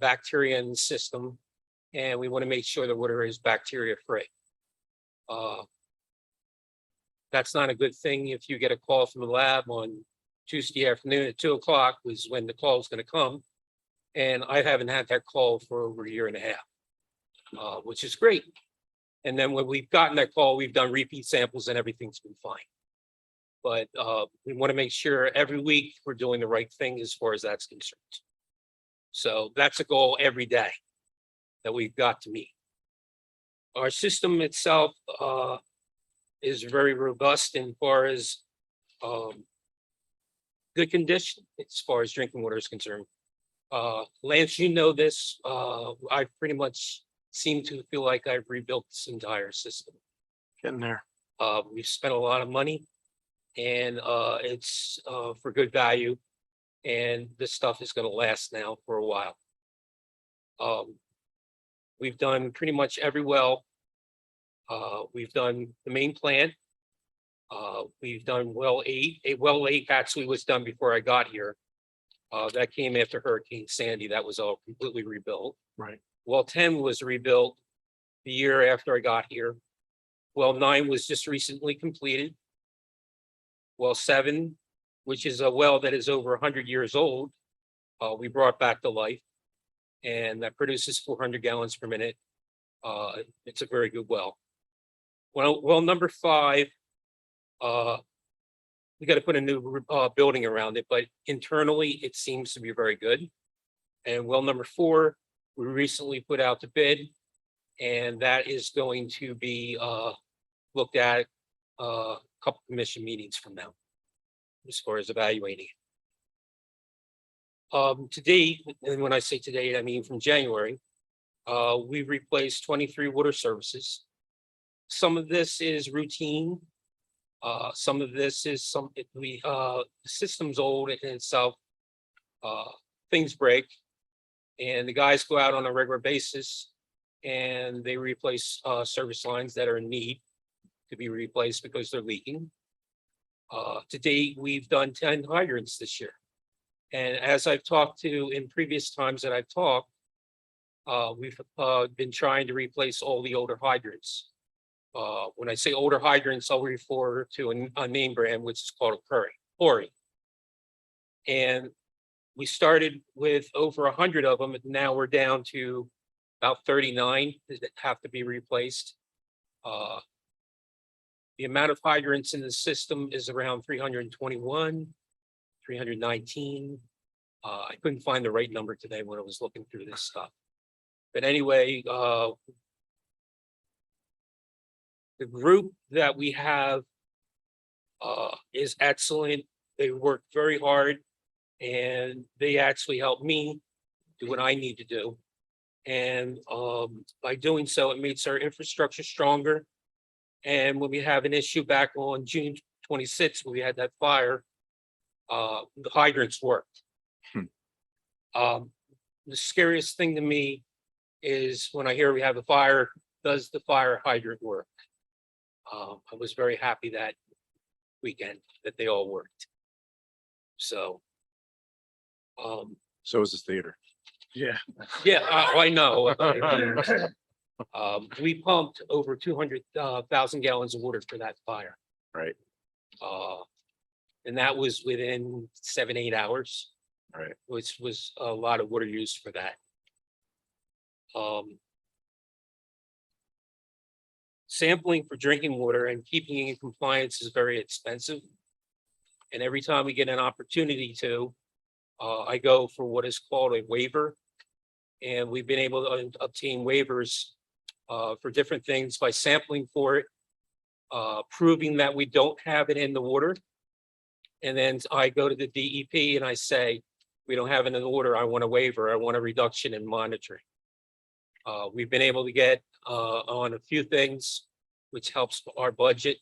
bacteria in the system, and we want to make sure the water is bacteria free. That's not a good thing if you get a call from the lab on Tuesday afternoon at 2 o'clock, was when the call is going to come. And I haven't had that call for over 1.5 years, which is great. And then when we've gotten that call, we've done repeat samples and everything's been fine. But we want to make sure every week we're doing the right thing as far as that's concerned. So that's a goal every day that we've got to meet. Our system itself is very robust in far as good condition as far as drinking water is concerned. Lance, you know this, I pretty much seem to feel like I've rebuilt this entire system. Getting there. We've spent a lot of money, and it's for good value, and this stuff is going to last now for a while. We've done pretty much every well. We've done the main plant. We've done well 8. Well 8 actually was done before I got here. That came after Hurricane Sandy. That was all completely rebuilt. Right. Well 10 was rebuilt the year after I got here. Well 9 was just recently completed. Well 7, which is a well that is over 100 years old, we brought back to life, and that produces 400 gallons per minute. It's a very good well. Well, number 5, we got to put a new building around it, but internally it seems to be very good. And well, number 4, we recently put out to bid, and that is going to be looked at a couple commission meetings from now, as far as evaluating it. To date, and when I say to date, I mean from January, we've replaced 23 water services. Some of this is routine. Some of this is the system's old in itself. Things break, and the guys go out on a regular basis and they replace service lines that are in need to be replaced because they're leaking. To date, we've done 10 hydrants this year. And as I've talked to in previous times that I've talked, we've been trying to replace all the older hydrants. When I say older hydrants, I'll refer to a name brand, which is called Chlorine. And we started with over 100 of them, and now we're down to about 39 that have to be replaced. The amount of hydrants in the system is around 321, 319. I couldn't find the right number today when I was looking through this stuff. But anyway, the group that we have is excellent. They work very hard, and they actually help me do what I need to do. And by doing so, it makes our infrastructure stronger. And when we have an issue back on June 26th, when we had that fire, the hydrants worked. Hmm. The scariest thing to me is when I hear we have a fire, does the fire hydrant work? I was very happy that weekend that they all worked. So, So is the theater. Yeah. yeah, I know. We pumped over 200,000 gallons of water for that fire. Right. And that was within 7-8 hours, Right. which was a lot of water used for that. Sampling for drinking water and keeping it in compliance is very expensive. And every time we get an opportunity to, I go for what is called a waiver. And we've been able to obtain waivers for different things by sampling for it, proving that we don't have it in the water. And then I go to the DEP and I say, we don't have it in the water. I want a waiver. I want a reduction in monitoring. We've been able to get on a few things, which helps our budget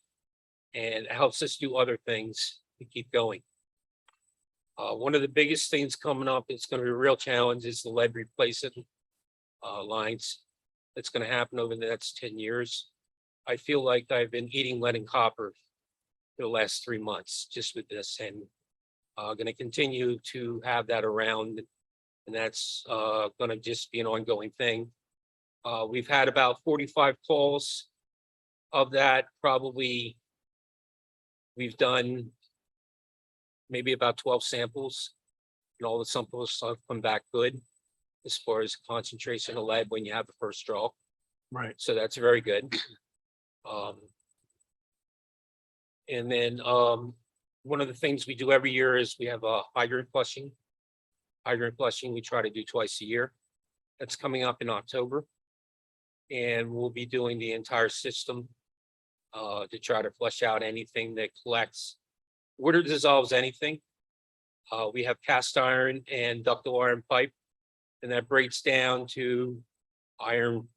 and helps us do other things to keep going. One of the biggest things coming up, it's going to be a real challenge, is the lead replacement lines. That's going to happen over the next 10 years. I feel like I've been eating lead and copper for the last 3 months just with this, and going to continue to have that around. And that's going to just be an ongoing thing. We've had about 45 calls. Of that, probably we've done maybe about 12 samples, and all the samples have come back good as far as concentration of lead when you have the first draw. Right. So that's very good. And then one of the things we do every year is we have a hydrant flushing. Hydrant flushing we try to do twice a year. That's coming up in October. And we'll be doing the entire system to try to flush out anything that collects. Water dissolves anything. We have cast iron and ductile iron pipe, and that breaks down to iron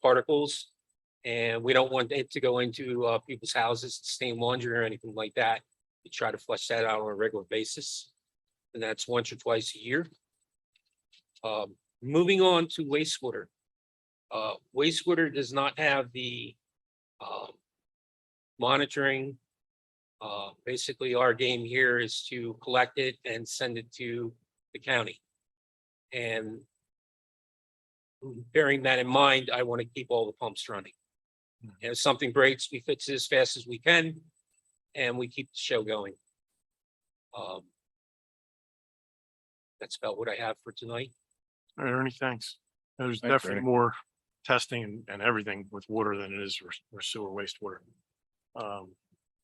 particles. And we don't want it to go into people's houses, stain laundry or anything like that. We try to flush that out on a regular basis. And that's once or twice a year. Moving on to wastewater. Wastewater does not have the monitoring. Basically, our game here is to collect it and send it to the county. And bearing that in mind, I want to keep all the pumps running. And if something breaks, we fix it as fast as we can, and we keep the show going. That's about what I have for tonight. All right, Ernie, thanks. There's Thanks, definitely Ernie. more testing and everything with water than it is for sewer wastewater.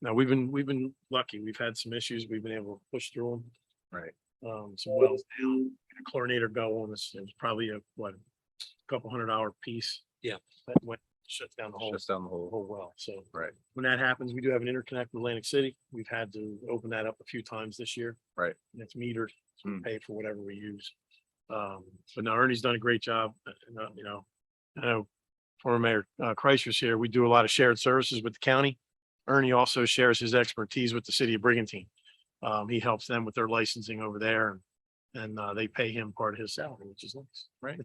Now we've been lucky. We've had some issues. We've been able to push through them. Right. Some wells down, a chlorinator go on this. It was probably a couple $100 piece. Yeah. That went, shuts down the whole Shuts down the whole. whole well. So Right. when that happens, we do have an interconnect with Atlantic City. We've had to open that up a few times this year. Right. And it's metered, so we Hmm. pay for whatever we use. But no, Ernie's done a great job. You know, I know former Mayor Kreischer's here. We do a lot of shared services with the county. Ernie also shares his expertise with the city of Brigantine. He helps them with their licensing over there, and they pay him part of his salary, which is nice. Right.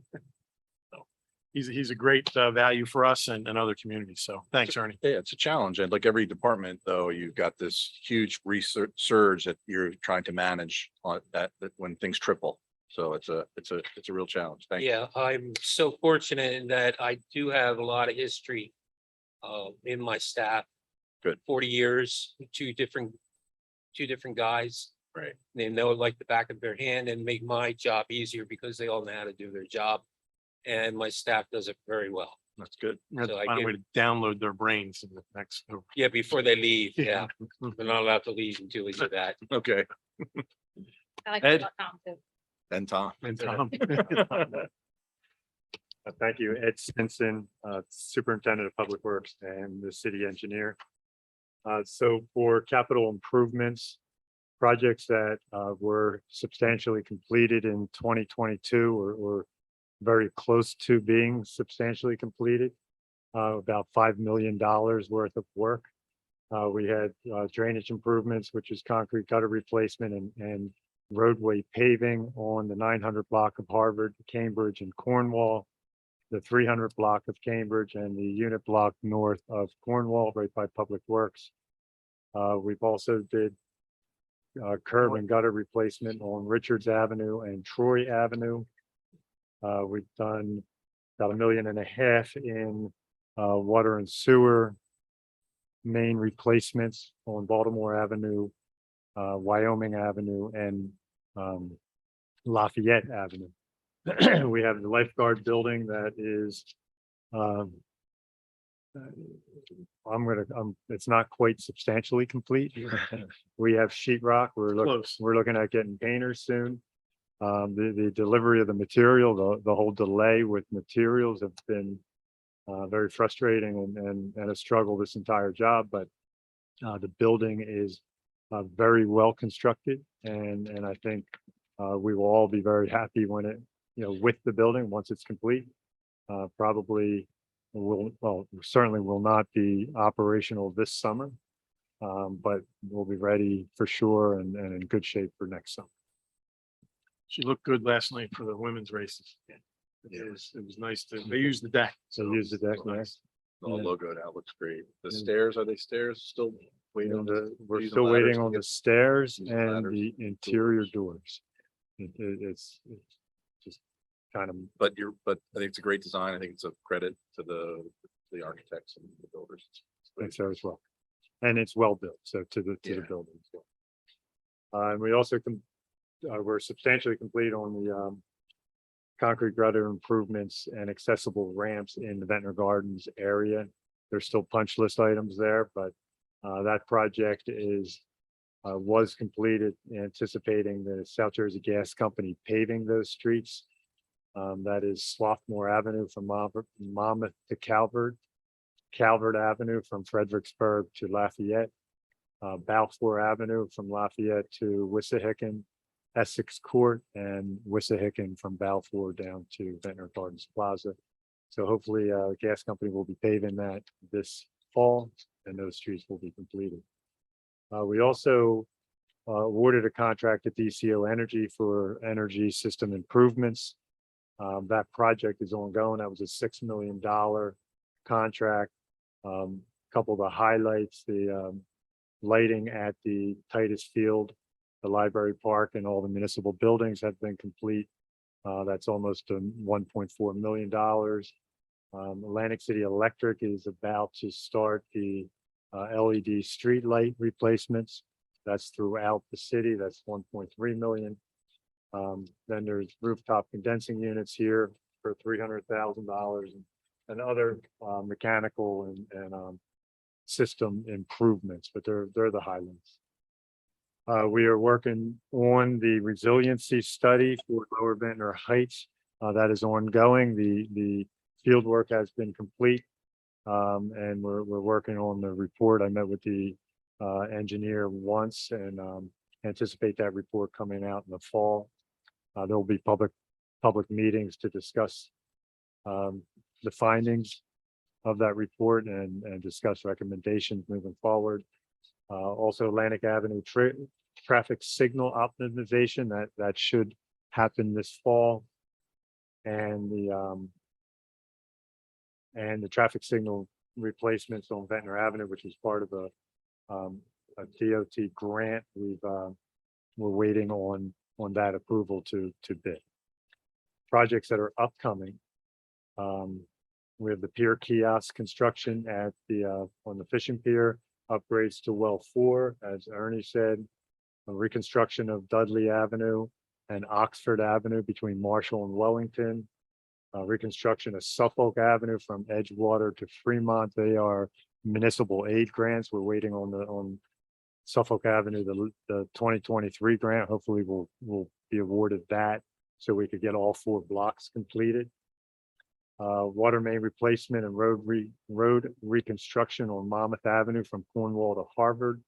So he's a great value for us and other communities. So thanks, Ernie. Yeah, it's a challenge. And like every department, though, you've got this huge research surge that you're trying to manage on that when things triple. So it's a real challenge. Thank you. Yeah, I'm so fortunate in that I do have a lot of history in my staff. Good. 40 years, two different guys. Right. They know it like the back of their hand and make my job easier because they all know how to do their job. And my staff does it very well. That's good. We have to So I find a give- way to download their brains in the next. Yeah, before they leave, yeah. They're not allowed to leave until we do that. Okay. I like Ed? that Tom too. And Tom. And Tom. Thank you, Ed Stinson, Superintendent of Public Works and the city engineer. So for capital improvements, projects that were substantially completed in 2022 or very close to being substantially completed, about $5 million worth of work. We had drainage improvements, which is concrete gutter replacement and roadway paving on the 900 block of Harvard, Cambridge, and Cornwall, the 300 block of Cambridge, and the unit block north of Cornwall, right by Public Works. We've also did curb and gutter replacement on Richards Avenue and Troy Avenue. We've done about $1.5 million in water and sewer main replacements on Baltimore Avenue, Wyoming Avenue, and Lafayette Avenue. We have the lifeguard building that is it's not quite substantially complete. We have sheetrock. We're looking at getting painters soon. The delivery of the material, the whole delay with materials have been very frustrating and a struggle this entire job, but the building is very well constructed, and I think we will all be very happy when it, with the building once it's complete. Probably certainly will not be operational this summer, but we'll be ready for sure and in good shape for next summer. She looked good last night for the women's races. It was nice they used the deck. So use the deck, nice. The logo now looks great. The stairs, are they stairs still waiting on We're using still ladders waiting to on get- the stairs using and ladders, the interior doors. It's just kind of, But I think it's a great design. I think it's a credit to the architects and the builders. It's think great. so as well. And it's well built, so to the Yeah. building as well. And we also we're substantially complete on the concrete gutter improvements and accessible ramps in the Ventnor Gardens area. There's still punch list items there, but that project was completed, anticipating the South Jersey Gas Company paving those streets. That is Swarthmore Avenue from Monmouth to Calvert, Calvert Avenue from Fredericksburg to Lafayette, Balfour Avenue from Lafayette to Wissahickon, Essex Court, and Wissahickon from Balfour down to Ventnor Gardens Plaza. So hopefully, gas company will be paving that this fall, and those streets will be completed. We also awarded a contract to DCO Energy for energy system improvements. That project is ongoing. That was a $6 million contract. Couple of the highlights, the lighting at the Titus Field, the library park, and all the municipal buildings have been complete. That's almost $1.4 million. Atlantic City Electric is about to start the LED street light replacements. That's throughout the city. That's 1.3 million. Then there's rooftop condensing units here for $300,000 and other mechanical and system improvements, but they're the highlights. We are working on the resiliency study for Lower Ventnor Heights. That is ongoing. The field work has been complete, and we're working on the report. I met with the engineer once and anticipate that report coming out in the fall. There will be public meetings to discuss the findings of that report and discuss recommendations moving forward. Also, Atlantic Avenue traffic signal optimization that should happen this fall, and the traffic signal replacements on Ventnor Avenue, which is part of a DOT grant. We're waiting on that approval to bid. Projects that are upcoming. We have the pier kiosk construction at on the fishing pier, upgrades to well 4, as Ernie said, a reconstruction of Dudley Avenue and Oxford Avenue between Marshall and Wellington, reconstruction of Suffolk Avenue from Edgewater to Fremont. They are municipal aid grants. We're waiting on Suffolk Avenue, the 2023 grant. Hopefully we'll be awarded that so we could get all 4 blocks completed. Water main replacement and road reconstruction on Monmouth Avenue from Cornwall to Harvard.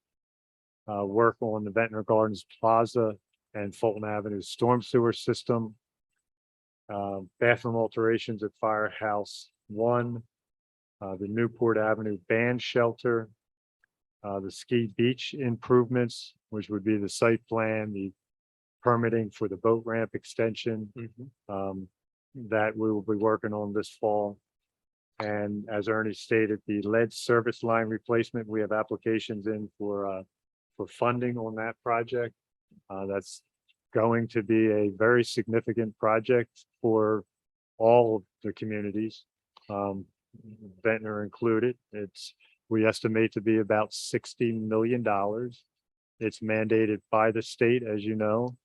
Work on the Ventnor Gardens Plaza and Fulton Avenue storm sewer system. Bathroom alterations at Firehouse 1. The Newport Avenue band shelter. the ski beach improvements, which would be the site plan, the permitting for the boat ramp extension, that we will be working on this fall. And as Ernie stated, the lead service line replacement, we have applications in for funding on that project. That's going to be a very significant project for all of the communities, Ventnor included. We estimate to be about $60 million. It's mandated by the state, as you know,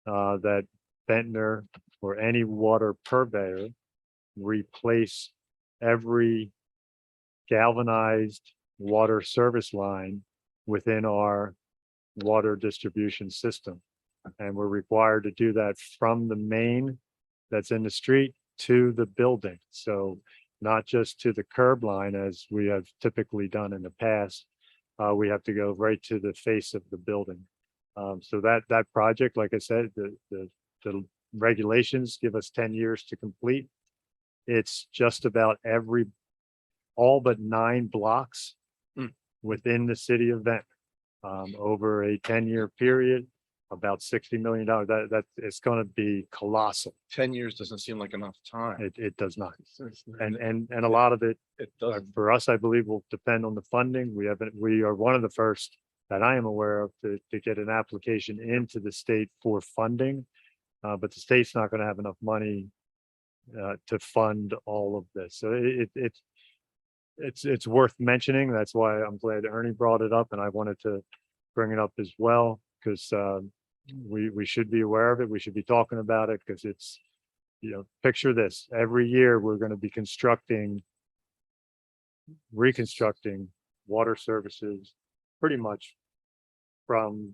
that Ventnor or any water purveyor replace every galvanized water service line within our water distribution system. And we're required to do that from the main that's in the street to the building. So not just to the curb line as we have typically done in the past. We have to go right to the face of the building. So that project, like I said, the regulations give us 10 years to complete. It's just about all but 9 blocks within the city of Ventnor, over a 10-year period, about $60 million. That it's going to be colossal. 10 years doesn't seem like enough time. It does not. And a lot of it, It doesn't. for us, I believe, will depend on the funding. We are one of the first that I am aware of to get an application into the state for funding. But the state's not going to have enough money to fund all of this. So it's worth mentioning. That's why I'm glad Ernie brought it up, and I wanted to bring it up as well, because we should be aware of it. We should be talking about it, because it's, picture this: every year we're going to be reconstructing water services pretty much from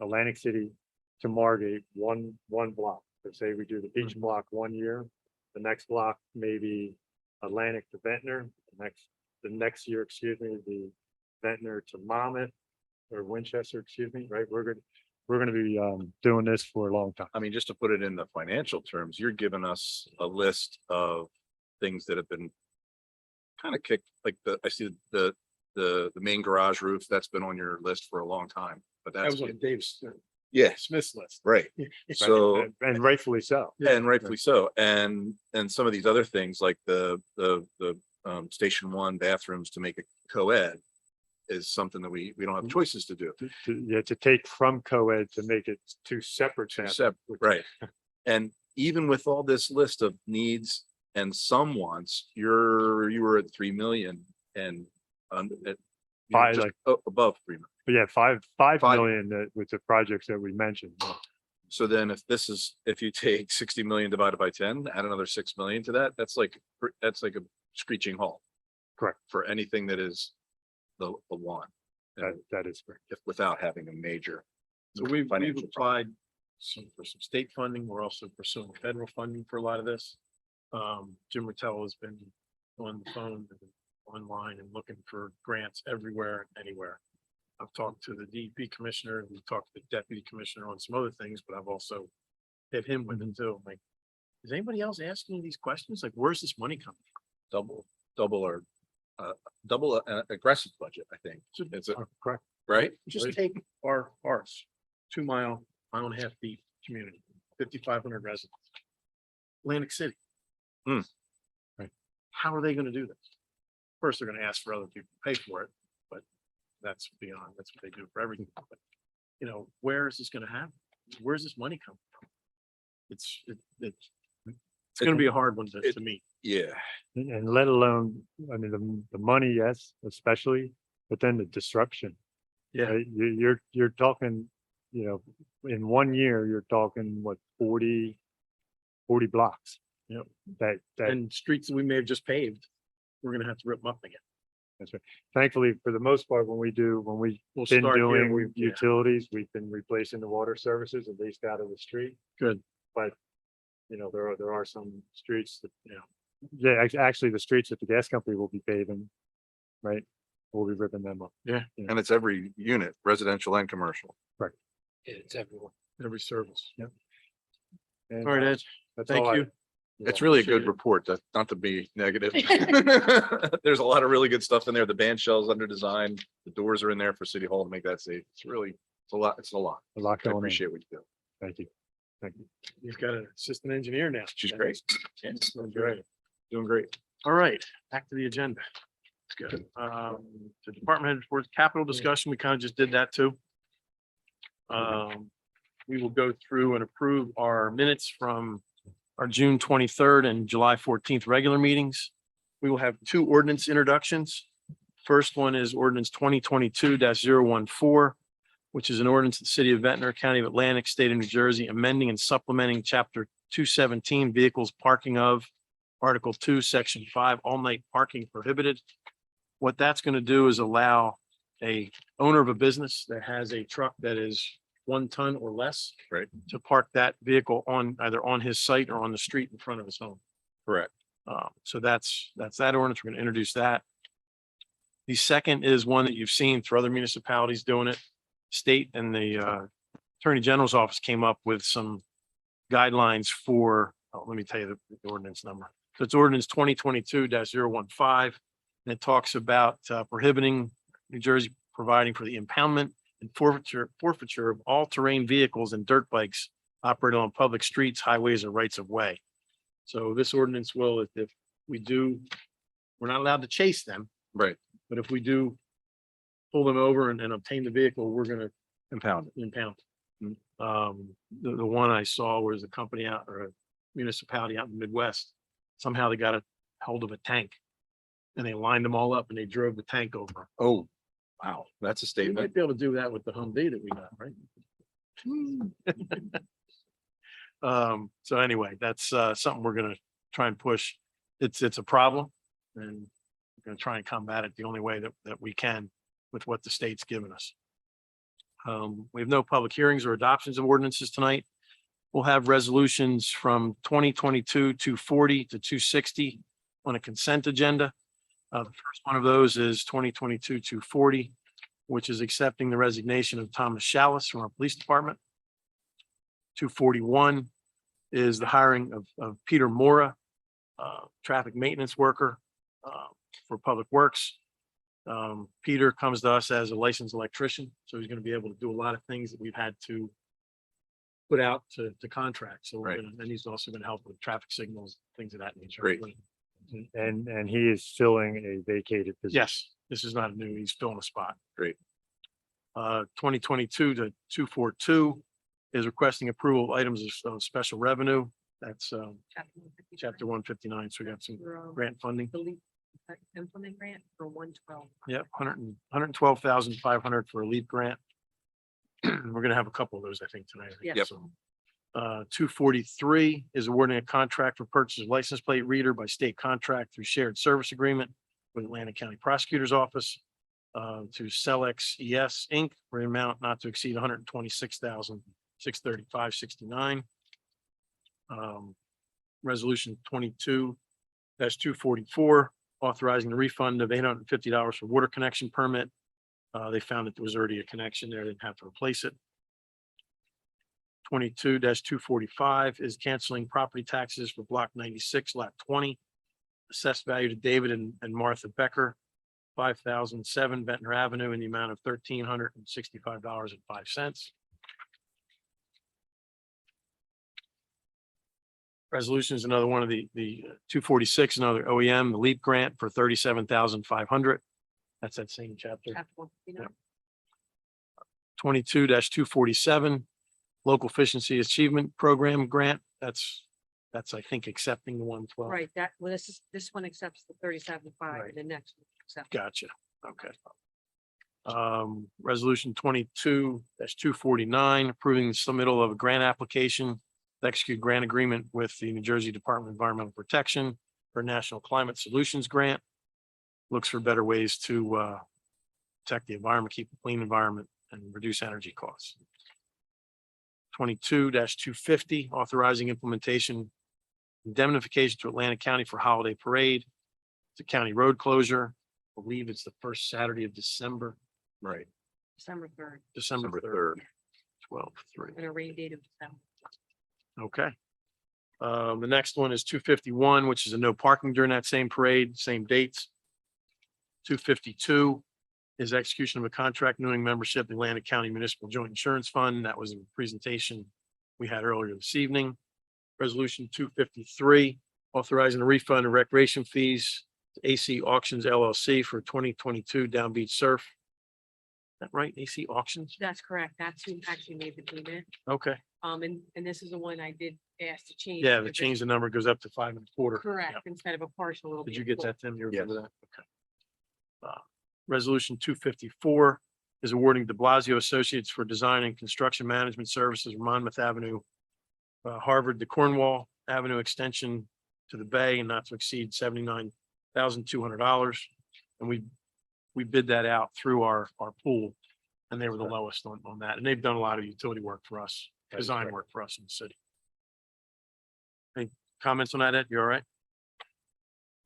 Atlantic City to Margate, one block. Let's say we do the beach block 1 year, the next block maybe Atlantic to Ventnor, the next year, the Ventnor to Monmouth or Winchester, right? We're going to be doing this for a long time. I mean, just to put it in the financial terms, you're giving us a list of things that have been kind of kicked, like I see the main garage roof, that's been on your list for a long time, but That that's, was on Dave's Smith's list. right. So, And rightfully so. and rightfully so. And some of these other things like the station 1 bathrooms to make it co-ed is something that we don't have choices to do. To take from co-ed to make it 2 separate. Right. And even with all this list of needs and some wants, you were at 3 million and Five, just like- above 3 million. But yeah, five Five. million with the projects that we mentioned. So then if you take 60 million divided by 10, add another 6 million to that, that's like a screeching halt. Correct. For anything that is the one. That is correct. Without having a major. So we've financial applied for some state funding. We're also pursuing federal funding for a lot of this. Jim Rattel has been on the phone and online and looking for grants everywhere and anywhere. I've talked to the DEP commissioner, and we've talked to the deputy commissioner on some other things, but I've also hit him with it too. I'm like, is anybody else asking these questions? Like, where's this money coming from? Double aggressive budget, I think. It's Correct. right? Just take ours, 2 mile and a half deep community, 5,500 residents. Atlantic City. Right. How are they gonna do this? First, they're gonna ask for other people to pay for it, but that's what they do for everything. But, where is this gonna happen? Where's this money coming from? It's gonna be a hard one to meet. Yeah. And let alone, I mean, the money, yes, especially, but then the disruption. Yeah. Right? You're talking, in 1 year, you're talking what, 40 blocks. Yep. That And streets that we may have just paved, we're gonna have to rip them up again. That's right. Thankfully, for the most part, when we've We'll been start here, doing utilities, we've been replacing the water services at least out of the street. Good. But, there are some streets that, yeah, actually the streets that the gas company will be paving, right? We'll be ripping them up. Yeah. And it's every unit, residential and commercial. It's everyone. Every service. And, All right, Ed. that's Thank all you. It's really a good Appreciate it. report, not to be negative. There's a lot of really good stuff in there. The band shell's under design. The doors are in there for City Hall to make that safe. It's a lot. It's a lot. A lot I going on. appreciate what you do. Thank you. Thank you. You've got an assistant engineer now. She's great. Doing great. Doing great. All right, back to the agenda. Let's go. The department head reports, capital discussion, we kind of just did that too. We will go through and approve our minutes from our June 23rd and July 14th regular meetings. We will have two ordinance introductions. First one is ordinance 2022-014, which is an ordinance of the city of Ventnor, county of Atlantic, state of New Jersey, amending and supplementing chapter 217 vehicles parking of Article 2, Section 5, all night parking prohibited. What that's going to do is allow a owner of a business that has a truck that is 1 ton or less. Right. To park that vehicle on either on his site or on the street in front of his home. Correct. So that's that ordinance. We're going to introduce that. The second is one that you've seen for other municipalities doing it. State and the Attorney General's office came up with some guidelines for, let me tell you the ordinance number. So it's ordinance 2022-015. And it talks about prohibiting New Jersey providing for the impoundment and forfeiture of all terrain vehicles and dirt bikes operated on public streets, highways, or rights of way. So this ordinance will, if we do, we're not allowed to chase them, Right. but if we do pull them over and obtain the vehicle, we're gonna Impound. impound. The one I saw was a company out or a municipality out in the Midwest. Somehow they got a hold of a tank and they lined them all up and they drove the tank over. Oh, wow. That's a We statement. might be able to do that with the Humvee that we got, right? So anyway, that's something we're gonna try and push. It's a problem and we're gonna try and combat it the only way that we can with what the state's given us. We have no public hearings or adoptions of ordinances tonight. We'll have resolutions from 2022 240 to 260 on a consent agenda. The first one of those is 2022 240, which is accepting the resignation of Thomas Shallis from our police department. 241 is the hiring of Peter Mora, traffic maintenance worker for Public Works. Peter comes to us as a licensed electrician, so he's going to be able to do a lot of things that we've had to put out to contract. So we're Right. gonna, and he's also going to help with traffic signals, things of that nature. Great. And he is filling a vacated position. Yes, this is not new. He's filling a spot. Great. 2022 to 242 is requesting approval of items of special revenue. That's chapter 159. So we got some grant funding. Implement grant for 112. Yep, 112,500 for a lead grant. We're gonna have a couple of those, I think, tonight. Yeah. Yep. So, 243 is awarding a contract for purchase of license plate reader by state contract through shared service agreement with Atlantic County Prosecutor's Office to Celex ES Inc. for an amount not to exceed 126,635.69. Resolution 22-244, authorizing the refund of $850 for water connection permit. They found that there was already a connection there. They didn't have to replace it. 22-245 is canceling property taxes for block 96, lot 20. Assessed value to David and Martha Becker, 5007 Ventnor Avenue in the amount of $1,365.05. Resolution is another one of the 246, another OEM, the LEAP grant for 37,500. That's that same chapter. Chapter 159. 22-247, local efficiency achievement program grant. That's I think accepting the 112. Right, that, well, this one accepts the 37.5 Right. and the next one accepts. Gotcha. Okay. Resolution 22-249, approving the submittal of a grant application to execute grant agreement with the New Jersey Department of Environmental Protection for National Climate Solutions Grant. Looks for better ways to protect the environment, keep a clean environment, and reduce energy costs. 22-250, authorizing implementation indemnification to Atlantic County for holiday parade. It's a county road closure. I believe it's the first Saturday of December, Right. December 3rd December December 3rd, 3rd. 12/3. and a rain date of December. Okay. The next one is 251, which is a no parking during that same parade, same dates. 252 is execution of a contract renewing membership of the Atlantic County Municipal Joint Insurance Fund. That was a presentation we had earlier this evening. Resolution 253, authorizing a refund of recreation fees to AC Auctions LLC for 2022 Down Beach Surf. Is that right? AC Auctions? That's correct. That's who actually made the payment. Okay. And this is the one I did ask to change. Yeah, because the it's change the number goes up to 5.25. Correct, Yep. instead of a partial. it'll Did be you a get full. that, Tim? You Yes. remember that? Okay. Resolution 254 is awarding de Blasio Associates for design and construction management services, Monmouth Avenue, Harvard to Cornwall Avenue extension to the bay, and not to exceed $79,200. And we bid that out through our pool, and they were the lowest on that. And they've done a lot of utility work for us, That is design correct. work for us in the city. Any comments on that, Ed? You all right?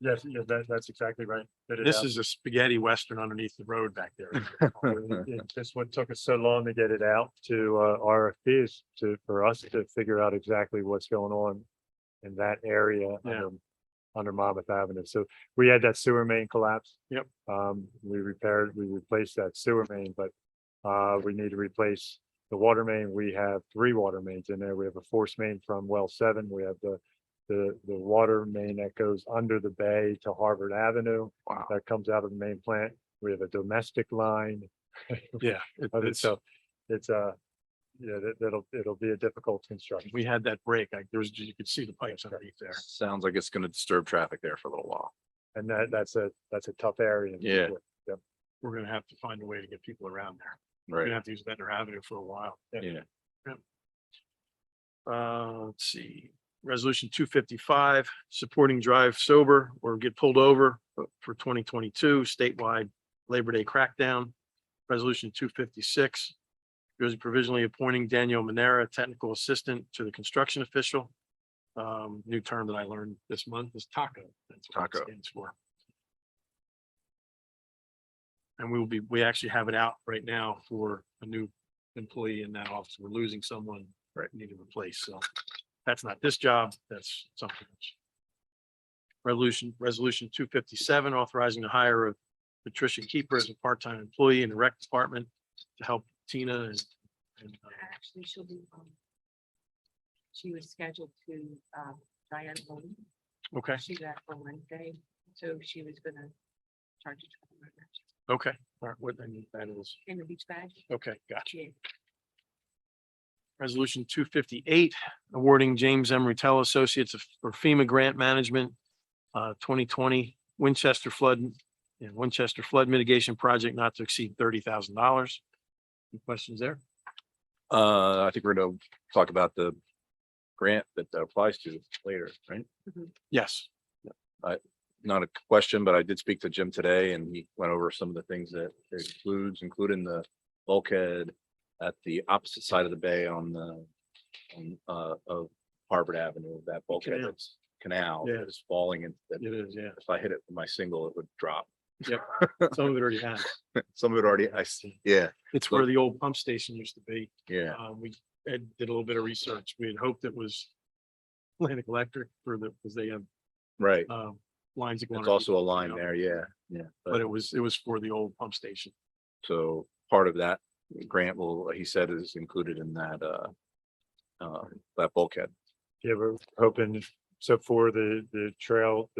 Yes, yeah, that's exactly right. This is a spaghetti western underneath the road back there. This one took us so long to get it out to RFPs for us to figure out exactly what's going on in that area Yeah. under Monmouth Avenue. So we had that sewer main collapse. Yep. We replaced that sewer main, but we need to replace the water main. We have 3 water mains in there. We have a force main from well 7. We have the water main that goes under the bay to Harvard Avenue. Wow. That comes out of the main plant. We have a domestic line. Yeah. So it's it'll be a difficult construction. We had that break. You could see the pipes underneath there. Sounds like it's gonna disturb traffic there for a little while. And that's a tough area. Yeah. Yep. We're gonna have to find a way to get people around there. We're Right, gonna have to use Ventnor Avenue for a while. yeah. Let's see, resolution 255, supporting drive sober or get pulled over for 2022 statewide Labor Day crackdown. Resolution 256, goes provisionally appointing Daniel Manera, technical assistant to the construction official. New term that I learned this month is TACO. That's what it TACO. stands for. And we actually have it out right now for a new employee in that office. We're losing someone. Right. Need to replace, so that's not this job, that's something else. Resolution 257, authorizing the hire of Patricia Keeper as a part-time employee in the rec department to help Tina and Actually, she was scheduled to, Diane home. okay, She left on Wednesday, so she was gonna charge it okay, all right, what I need that is, in the beach bag. okay, gotcha. Yeah. Resolution 258, awarding James M. Rutel Associates for FEMA grant management, 2020 Winchester flood mitigation project not to exceed $30,000. Any questions there? I think we're gonna talk about the grant that applies to later, right? Yes. Not a question, but I did speak to Jim today and he went over some of the things that it includes, including the bulkhead at the opposite side of the bay on of Harvard Avenue, that bulkhead, Canal. that's canal Yeah. that is falling and that It is, yeah. if I hit it with my single, it would drop. Yep. Some of it already has. Some of it already, I see, yeah, It's where the old pump station used to be. yeah, Ed did a little bit of research. We had hoped it was Atlantic Electric because they have right. lines that go. It's underneath, also a line you know, there, yeah, yeah. But it was for the old pump station. So part of that grant he said is included in that that bulkhead. Yeah, we're hoping, so for the trail,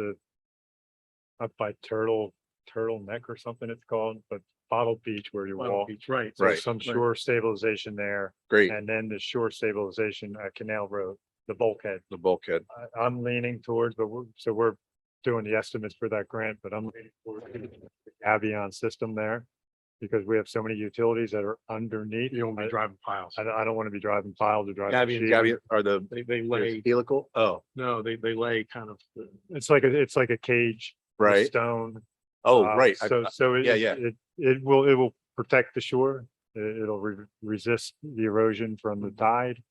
up by Turtleneck or something it's called, but Bottle Beach where you Well, walk. Beach, right. So Right. some shore stabilization there, Great, and then the shore stabilization at Canal Road, the bulkhead. the bulkhead, I'm leaning towards, but we're doing the estimates for that grant, but I'm leaning towards the Avion system there. Because we have so many utilities that are underneath. You don't be driving piles. I don't want to be driving piles or driving. Gabby, sheet. Gabby, are the They lay, helical? Oh, no, they lay kind of, It's like a cage. with right. Stone. Oh, Uh, right. So yeah, yeah. it will protect the shore. It'll resist the erosion from the tide.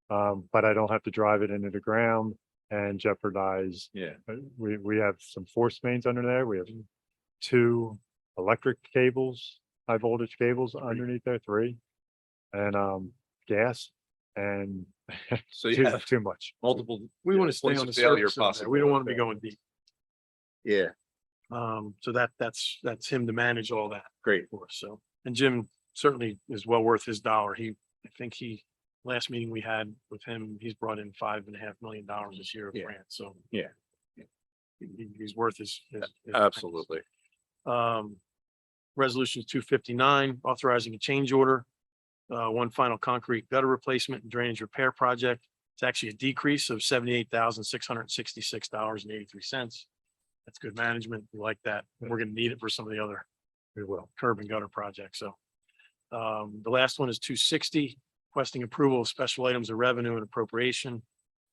But I don't have to drive it into the ground and jeopardize. Yeah, We have some force mains under there. We have 2 electric cables, high voltage cables underneath there, 3. And gas. And So you have too much. multiple. We want to stay points on of the failure surface of there. possible. We don't want to be going deep. Yeah, So that's him to manage all that great. for us. So, and Jim certainly is well worth his dollar. I think last meeting we had with him, he's brought in $5.5 million this year of Yeah. grants. So. Yeah. He's worth his. Absolutely. Resolution 259, authorizing a change order. One final concrete gutter replacement and drainage repair project. It's actually a decrease of $78,666.83. That's good management. We like that. We're gonna need it for some of the other We will. curb and gutter projects. So the last one is 260, requesting approval of special items of revenue and appropriation.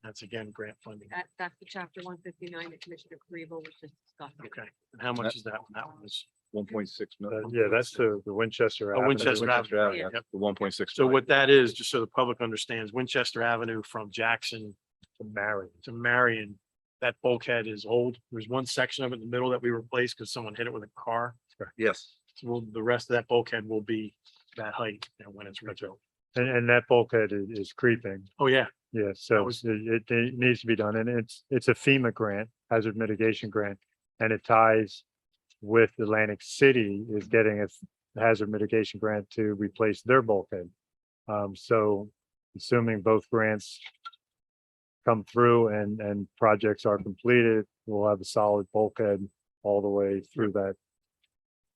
That's again, grant funding. That's the chapter 159 that Commissioner Kribel was just discussing. Okay. And how much is that one? That one is, 1.6 million. Yeah, that's the Winchester. Oh, Avenue. Winchester Avenue. Yeah. The 1.6. so what that is, just so the public understands, Winchester Avenue from Jackson To Marion. to Marion, that bulkhead is old. There's one section of it in the middle that we replaced because someone hit it with a car. Yes, So the rest of that bulkhead will be that height, when it's rebuilt. And that bulkhead is creeping. Oh, yeah. Yeah, so was- it needs to be done, and it's a FEMA grant, hazard mitigation grant, and it ties with Atlantic City is getting a hazard mitigation grant to replace their bulkhead. So assuming both grants come through and projects are completed, we'll have a solid bulkhead all the way through that.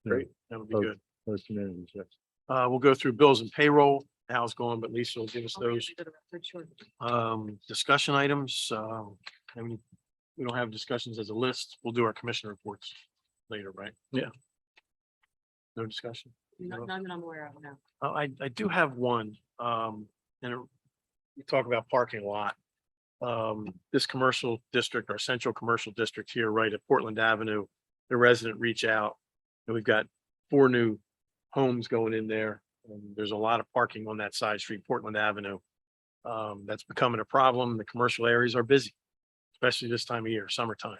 Great. That would be Both. good. Those communities, yes. We'll go through bills and payroll. Al's gone, but Lisa will give us I'll read those. it to the record shortly. Discussion items. And we don't have discussions as a list. We'll do our commissioner reports later, right? Yeah. No discussion? None that I'm aware of now. I do have one, we talk about parking a lot. This commercial district, our central commercial district here, right at Portland Avenue, the resident reach out. And we've got 4 new homes going in there. And there's a lot of parking on that side street, Portland Avenue. That's becoming a problem. The commercial areas are busy, especially this time of year, summertime.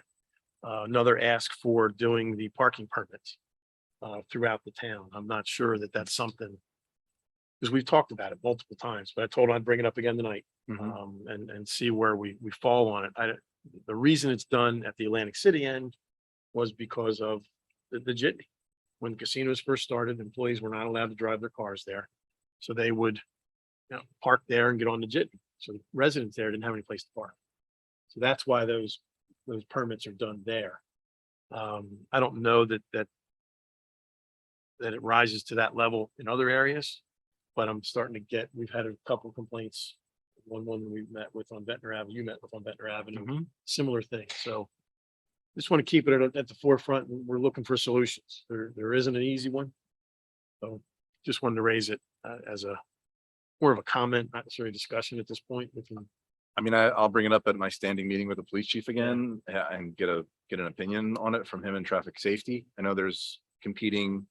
Another ask for doing the parking permits throughout the town. I'm not sure that that's something, because we've talked about it multiple times, but I told him I'd bring it up again tonight and see where we fall on it. The reason it's done at the Atlantic City end was because of the jitney. When the casinos first started, employees were not allowed to drive their cars there. So they would, park there and get on the jitney. So the residents there didn't have any place to park. So that's why those permits are done there. I don't know that it rises to that level in other areas, but I'm starting to we've had a couple of complaints. One we met with on Ventnor Avenue, you met with on Ventnor Avenue, similar thing. So just want to keep it at the forefront, and we're looking for solutions. There isn't an easy one. So just wanted to raise it as more of a comment, not necessarily a discussion at this point. I mean, I'll bring it up at my standing meeting with the police chief again and get an opinion on it from him in traffic safety. I know there's competing,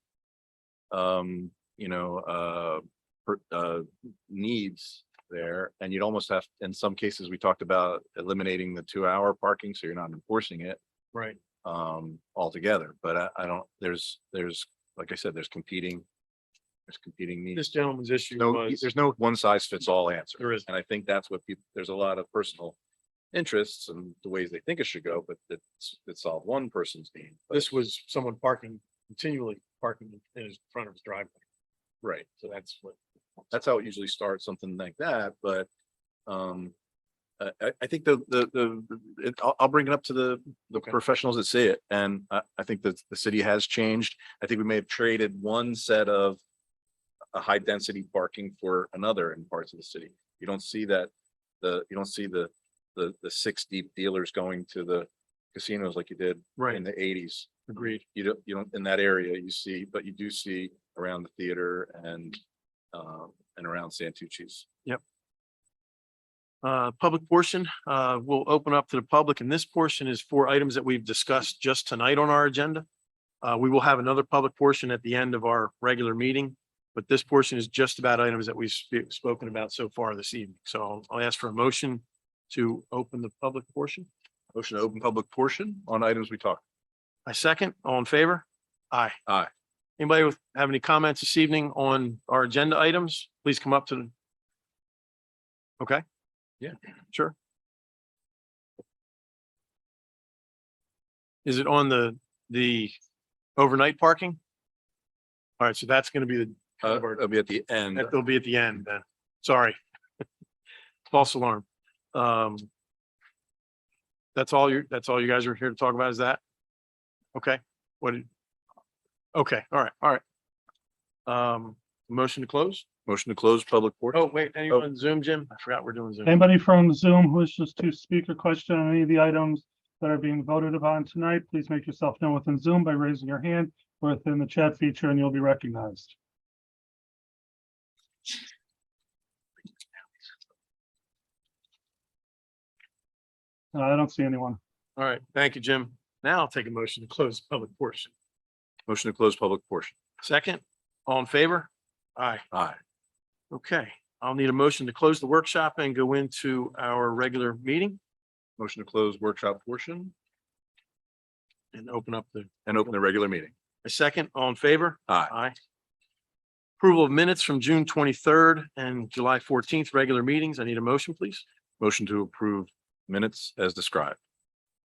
needs there, and you'd almost have, in some cases, we talked about eliminating the 2-hour parking, so you're not enforcing it Right. altogether. But I don't, there's, like I said, there's competing needs. This gentleman's issue No, was, there's no one size fits all answer. There isn't. And I think that's what people, there's a lot of personal interests and the ways they think it should go, but that solve one person's need. But- this was someone continually parking in front of his driveway. Right. So That's how it usually starts, something like that, but I think I'll bring it up to the Okay. professionals that see it, and I think that the city has changed. I think we may have traded one set of a high density parking for another in parts of the city. You don't see that, you don't see the 6 deep dealers going to the casinos like you did Right. in the 80s. Agreed. You don't in that area you see, but you do see around the theater and around Santucci's. Public portion, we'll open up to the public, and this portion is 4 items that we've discussed just tonight on our agenda. We will have another public portion at the end of our regular meeting, but this portion is just about items that we've spoken about so far this evening. So I'll ask for a motion to open the public portion. Motion to open public portion on items we talked. I second. All in favor? Aye. Aye. Anybody have any comments this evening on our agenda items? Please come up to the. Okay. Sure. Is it on the overnight parking? All right, so that's gonna be the, It'll be at the end. that'll be at the end then. Sorry. False alarm. That's all you guys are here to talk about, is that? Okay, okay, all right. Motion to close? Motion to close public portion. Oh, wait, anyone on Zoom, Jim? I forgot we're doing Zoom. Anybody from Zoom who wishes to speak or question on any of the items that are being voted upon tonight, please make yourself known within Zoom by raising your hand or within the chat feature and you'll be recognized. I don't see anyone. All right, thank you, Jim. Now I'll take a motion to close the public portion. Motion to close public portion. Second, all in favor? Aye. Aye. Okay, I'll need a motion to close the workshop and go into our regular meeting Motion to close workshop portion and open up the, and open the regular meeting. a second, all in favor? Aye. Aye. Approval of minutes from June 23rd and July 14th, regular meetings. I need a motion, please. Motion to approve minutes as described.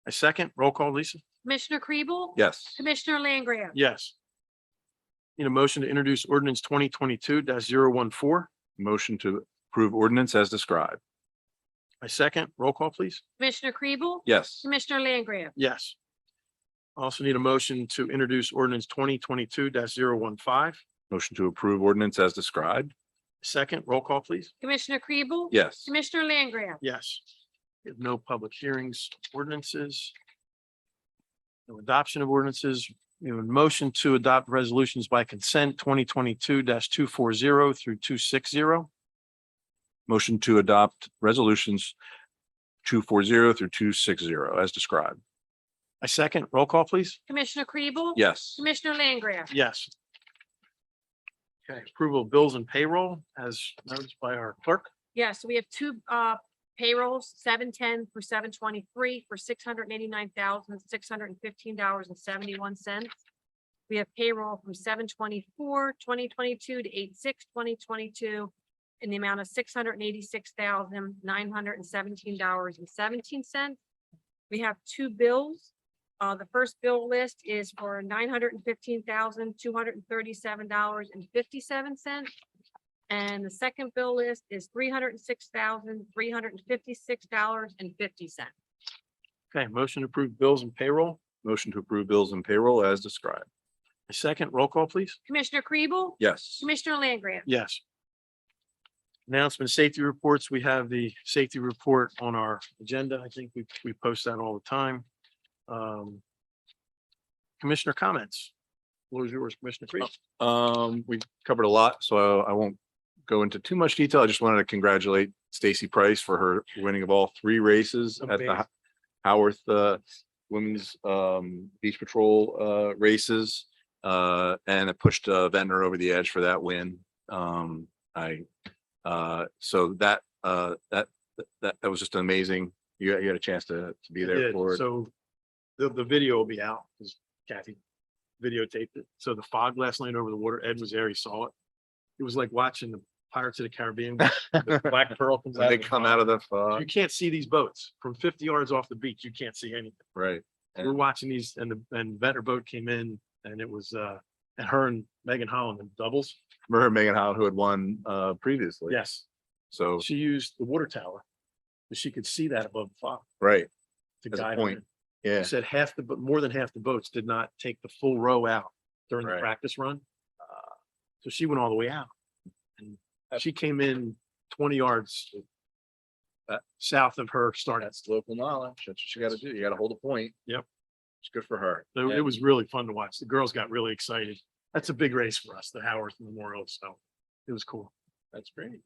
A second, roll call, Lisa? Commissioner Kribel? Yes. Commissioner Langgraf? Yes. Need a motion to introduce ordinance 2022-014. Motion to approve ordinance as described. A second, roll call, please. Commissioner Kribel? Yes. Commissioner Langgraf? Yes. Also need a motion to introduce ordinance 2022-015. Motion to approve ordinance as described. Second, roll call, please. Commissioner Kribel? Yes. Commissioner Langgraf? Yes. We have no public hearings, ordinances. No adoption of ordinances. We have a motion to adopt resolutions by consent 2022-240 through 260. Motion to adopt resolutions 240 through 260 as described. A second, roll call, please. Commissioner Kribel? Yes. Commissioner Langgraf? Yes. Okay, approval of bills and payroll as noticed by our clerk. Yes, we have two payrolls, 710 for 723 for $689,615.71. We have payroll from 7/24/2022 to 8/6/2022 in the amount of $686,917.17. We have two bills. The first bill list is for $915,237.57. And the second bill list is $306,356.50. Okay, motion to approve bills and payroll. Motion to approve bills and payroll as described. A second, roll call, please. Commissioner Kribel? Yes. Commissioner Langgraf? Yes. Announcement, safety reports. We have the safety report on our agenda. I think we post that all the time. Commissioner comments. What was yours, Commissioner Priest? We covered a lot, so I won't go into too much detail. I just wanted to congratulate Stacy Price for her winning of all three races at the Howarth Women's Beach Patrol races. And it pushed Ventnor over the edge for that win. So that was just amazing. You had a chance to be there Did. for it. So the video will be out because Kathy videotaped it. So the fog last night over the water, Ed was there, he saw it. It was like watching the Pirates of the Caribbean. The Black Pearl comes When out. they of the come fog. out of the You can't see these boats from 50 yards off the beach. You can't see anything. right. We're watching these and the Ventnor boat came in and it was and her and Megan Holland in doubles. Remember Megan Howard who had won previously. Yes. So, She used the water tower. But she could see that above the fog right. to As a guide point. her. Yeah. She said more than half the boats did not take the full row out during the Right. practice run. So she went all the way out. And she came in 20 yards south of her start. That's local knowledge. That's what you got to do. You got to hold a point. Yep. It's good for her. So it was really fun to watch. The girls got really excited. That's a big race for us, the Howard Memorial. So it was cool. That's great.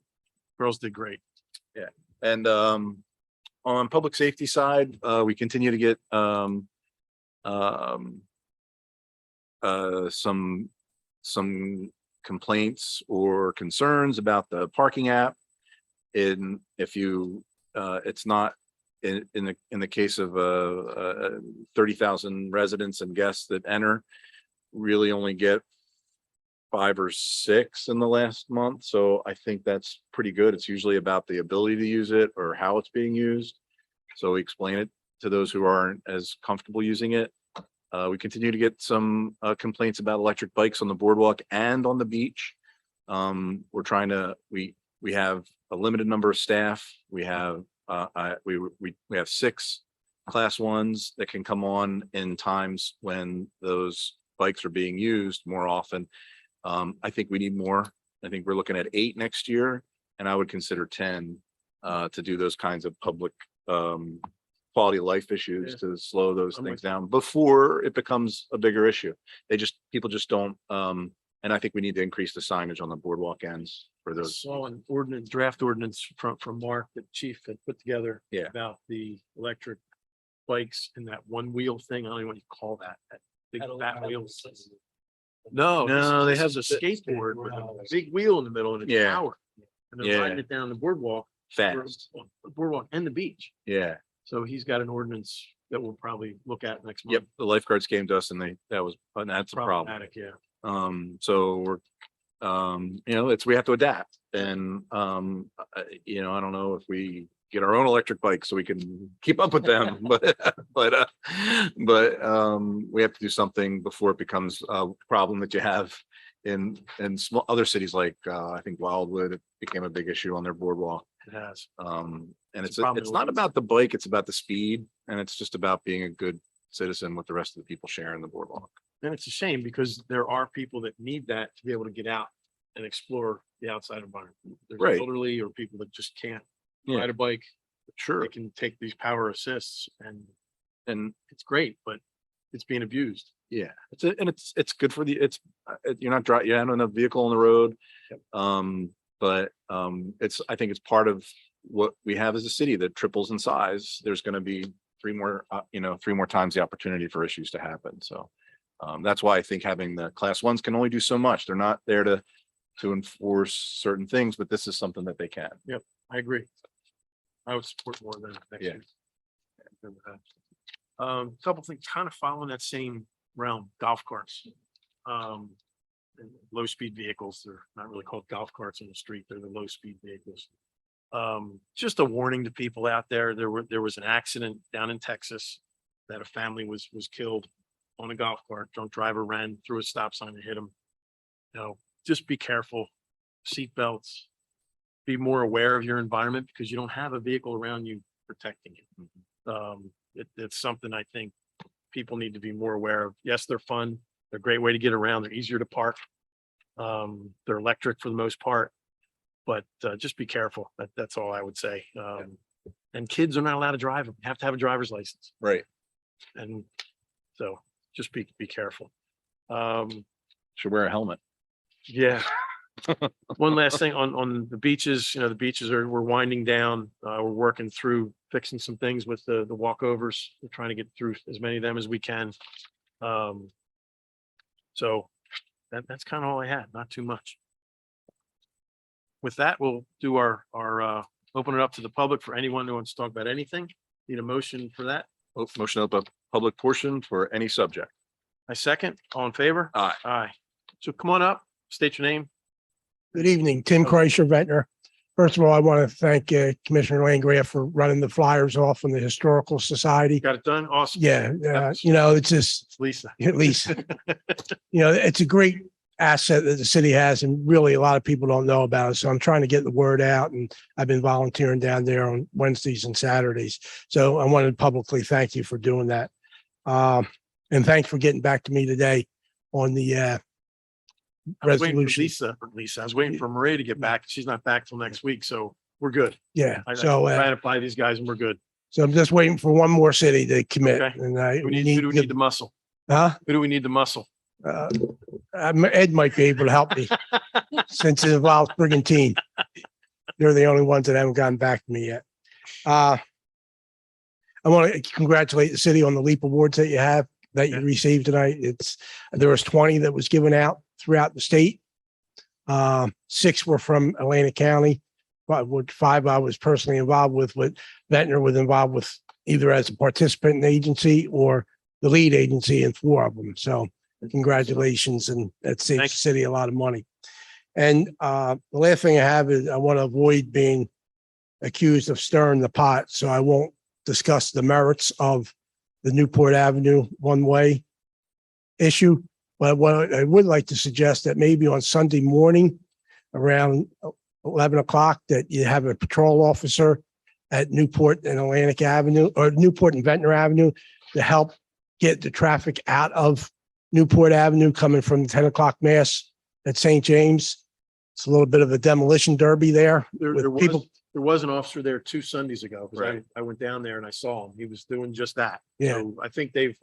Girls did great. And on public safety side, we continue to get some complaints or concerns about the parking app. If you it's not in the case of 30,000 residents and guests that enter, really only get 5 or 6 in the last month, so I think that's pretty good. It's usually about the ability to use it or how it's being used. So we explain it to those who aren't as comfortable using it. We continue to get some complaints about electric bikes on the boardwalk and on the beach. We're trying to, we have a limited number of staff. We have, we have 6 class 1s that can come on in times when those bikes are being used more often. I think we need more. I think we're looking at 8 next year, and I would consider 10 to do those kinds of public quality of life issues to slow those things down before it becomes a bigger issue. People just don't, and I think we need to increase the signage on the boardwalk ends for those. Saw an ordinance, draft ordinance from Mark that Chief had put together. Yeah. About the electric bikes and that one wheel thing. I don't know what you call that. That big fat wheel. No, they have a skateboard with a big wheel in the middle and a Yeah. tower. And they're riding it down the boardwalk. Fast. The boardwalk and the beach. Yeah. So he's got an ordinance that we'll probably look at next month. Yep. The lifeguards came to us and that's a problem. Problematic, yeah. So we're, we have to adapt and, I don't know if we get our own electric bike so we can keep up with them, but we have to do something before it becomes a problem that you have in small other cities like, I think Wildwood, it became a big issue on their boardwalk. It has. And It's a problem. it's not about the bike, it's about the speed, and it's just about being a good citizen with the rest of the people sharing the boardwalk. And it's a shame because there are people that need that to be able to get out and explore the outside environment. There's Right. elderly or people that just can't Yeah. ride a bike. Sure. They can take these power assists and it's great, but it's being abused. Yeah, it's good for you're not driving, you don't have a vehicle on the road. Yep. I think it's part of what we have as a city that triples in size. There's going to be 3 more times the opportunity for issues to happen. So that's why I think having the class 1s can only do so much. They're not there to enforce certain things, but this is something that they can. Yep, I agree. I would support more than next Yeah. year. Couple things kind of following that same realm, golf carts. And low-speed vehicles, they're not really called golf carts on the street, they're the low-speed vehicles. Just a warning to people out there, there was an accident down in Texas that a family was killed on a golf cart. Drunk driver ran through a stop sign and hit him. Just be careful, seat belts, be more aware of your environment because you don't have a vehicle around you protecting you. It's something I think people need to be more aware of. Yes, they're fun. They're a great way to get around. They're easier to park. They're electric for the most part, but just be careful. That's all I would say. And kids are not allowed to drive them. You have to have a driver's license. Right. And so just be careful. Should wear a helmet. Yeah. One last thing on the beaches, the beaches we're winding down. We're working through fixing some things with the walkovers. We're trying to get through as many of them as we can. So that's kind of all I had, not too much. With that, we'll do our open it up to the public for anyone who wants to talk about anything. Need a motion for that? Motion to open up public portion for any subject. I second. All in favor? Aye. Aye. So come on up, state your name. Good evening, Tim Kreischer, Ventnor. First of all, I want to thank Commissioner Langgraf for running the flyers off from the Historical Society. Got it done? Awesome. Yeah, it's just, It's Lisa. at least, it's a great asset that the city has and really a lot of people don't know about it. So I'm trying to get the word out and I've been volunteering down there on Wednesdays and Saturdays. So I wanted to publicly thank you for doing that. And thanks for getting back to me today on the I was waiting for resolution. Lisa, I was waiting for Maria to get back. She's not back till next week, so we're good. Yeah, I so, ratify these guys and we're good. so I'm just waiting for one more city to commit. Okay. And Who do we need the muscle? Huh? Who do we need the muscle? Ed might be able to help me since it involves Brigantine. They're the only ones that haven't gotten back to me yet. I want to congratulate the city on the LEAP awards that you received tonight. There was 20 that was given out throughout the state. 6 were from Atlantic County, but 5 I was personally involved with, but Ventnor was involved with either as a participant in the agency or the lead agency in 4 of them. So congratulations, and that saves the Thank you. city a lot of money. And the last thing I have is I want to avoid being accused of stirring the pot, so I won't discuss the merits of the Newport Avenue one-way issue. But what I would like to suggest that maybe on Sunday morning around 11 o'clock, that you have a patrol officer at Newport and Atlantic Avenue, or Newport and Ventnor Avenue, to help get the traffic out of Newport Avenue coming from the 10 o'clock mass at St. James. It's a little bit of a demolition derby there. There with was, people. there was an officer there 2 Sundays ago. 'Cause Right. I went down there and I saw him. He was doing just that. Yeah. So I think Chief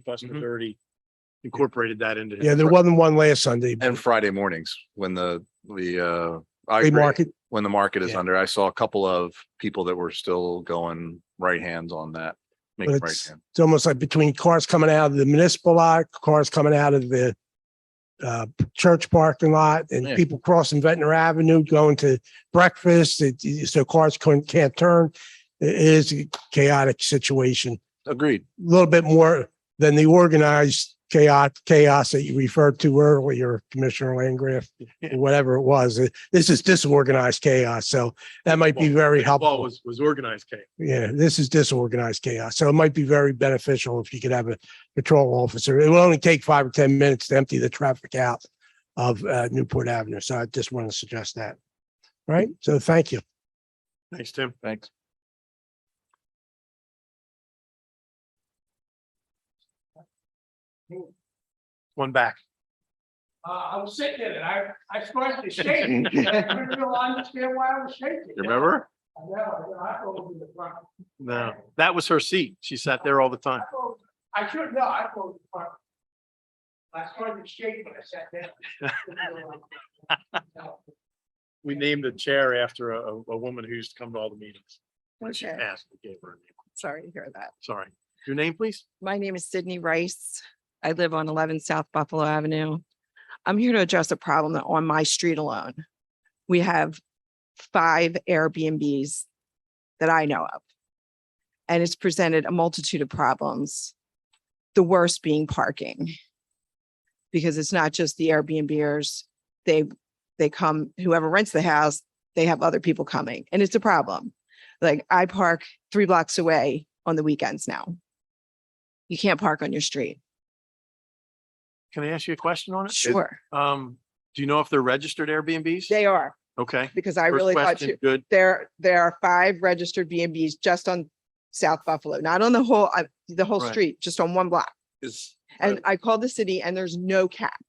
Fussman's already incorporated that into. his- Yeah, there wasn't one last Sunday. And Friday mornings when I Flea agree, market. when the market is Yeah. under, I saw a couple of people that were still going right hands on that. But Making right it's, hand. it's almost like between cars coming out of the municipal lot, cars coming out of the church parking lot, and Yeah. people crossing Ventnor Avenue, going to breakfast. So cars can't turn. It is a chaotic situation. Agreed. A little bit more than the organized chaos that you referred to earlier, Commissioner Landgraf, or whatever it was. This is disorganized chaos. So that might be very Well, helpful. was organized chaos. Yeah, this is disorganized chaos. So it might be very beneficial if you could have a patrol officer. It will only take 5 or 10 minutes to empty the traffic out of Newport Avenue. So I just want to suggest that. All right. So thank you. Thanks, Tim. Thanks. One back. I was sitting in it. I started to shake. I didn't really understand why I was shaking. You remember? I know. I thought it was in the front. No, that was her seat. She sat there all the time. I should know. I thought it was the front. I started to shake when I sat down. We named a chair after a woman who used to come to all the meetings. When she Okay. passed, we gave her a name. Sorry to hear that. Sorry. Your name, please? My name is Sydney Rice. I live on 11 South Buffalo Avenue. I'm here to address a problem that on my street alone. We have 5 Airbnbs that I know of. And it's presented a multitude of problems. The worst being parking. Because it's not just the Airbnbers. They come, whoever rents the house, they have other people coming, and it's a problem. Like I park 3 blocks away on the weekends now. You can't park on your street. Can I ask you a question on it? Sure, Do you know if they're registered Airbnbs? they are, Okay. because I First really thought question, you, Good. there are 5 registered B&Bs just on South Buffalo, not on the whole Right. street, just on 1 block. Is, And I called the city and there's no cap.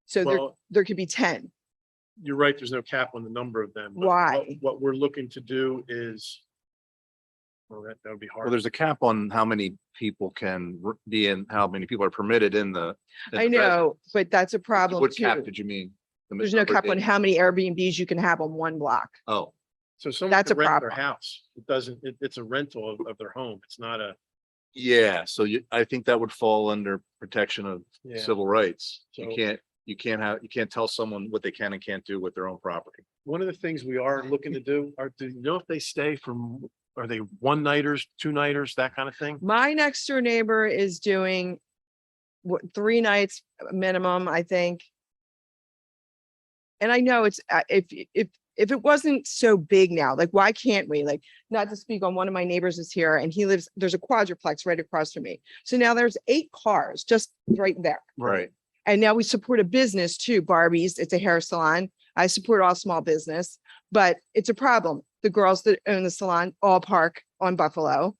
So Well, there could be 10. you're right. There's no cap on the number of them. but Why? What we're looking to do is. Well, that would be well, hard. there's a cap on how many people can be in, how many people are permitted in the. in I the know, but that's a residence. problem What cap too. did you mean? The There's no number cap on being- how many Airbnbs you can have on 1 block. Oh, So someone that's can a rent their problem. house. It doesn't, it's a rental of their home. It's not a, yeah. So I think that would fall under protection of yeah. civil rights. So- You can't tell someone what they can and can't do with their own property. One of the things we are looking to do do you know if they stay from, are they 1-nighters, 2-nighters, that kind of thing? My next door neighbor is doing 3 nights minimum, I think. And I know it's, if it wasn't so big now, like, why can't we? Like, not to speak on, one of my neighbors is here and he lives, there's a quadruplex right across from me. So now there's 8 cars just right there. Right. And now we support a business too, Barbie's. It's a hair salon. I support all small business, but it's a problem. The girls that own the salon all park on Buffalo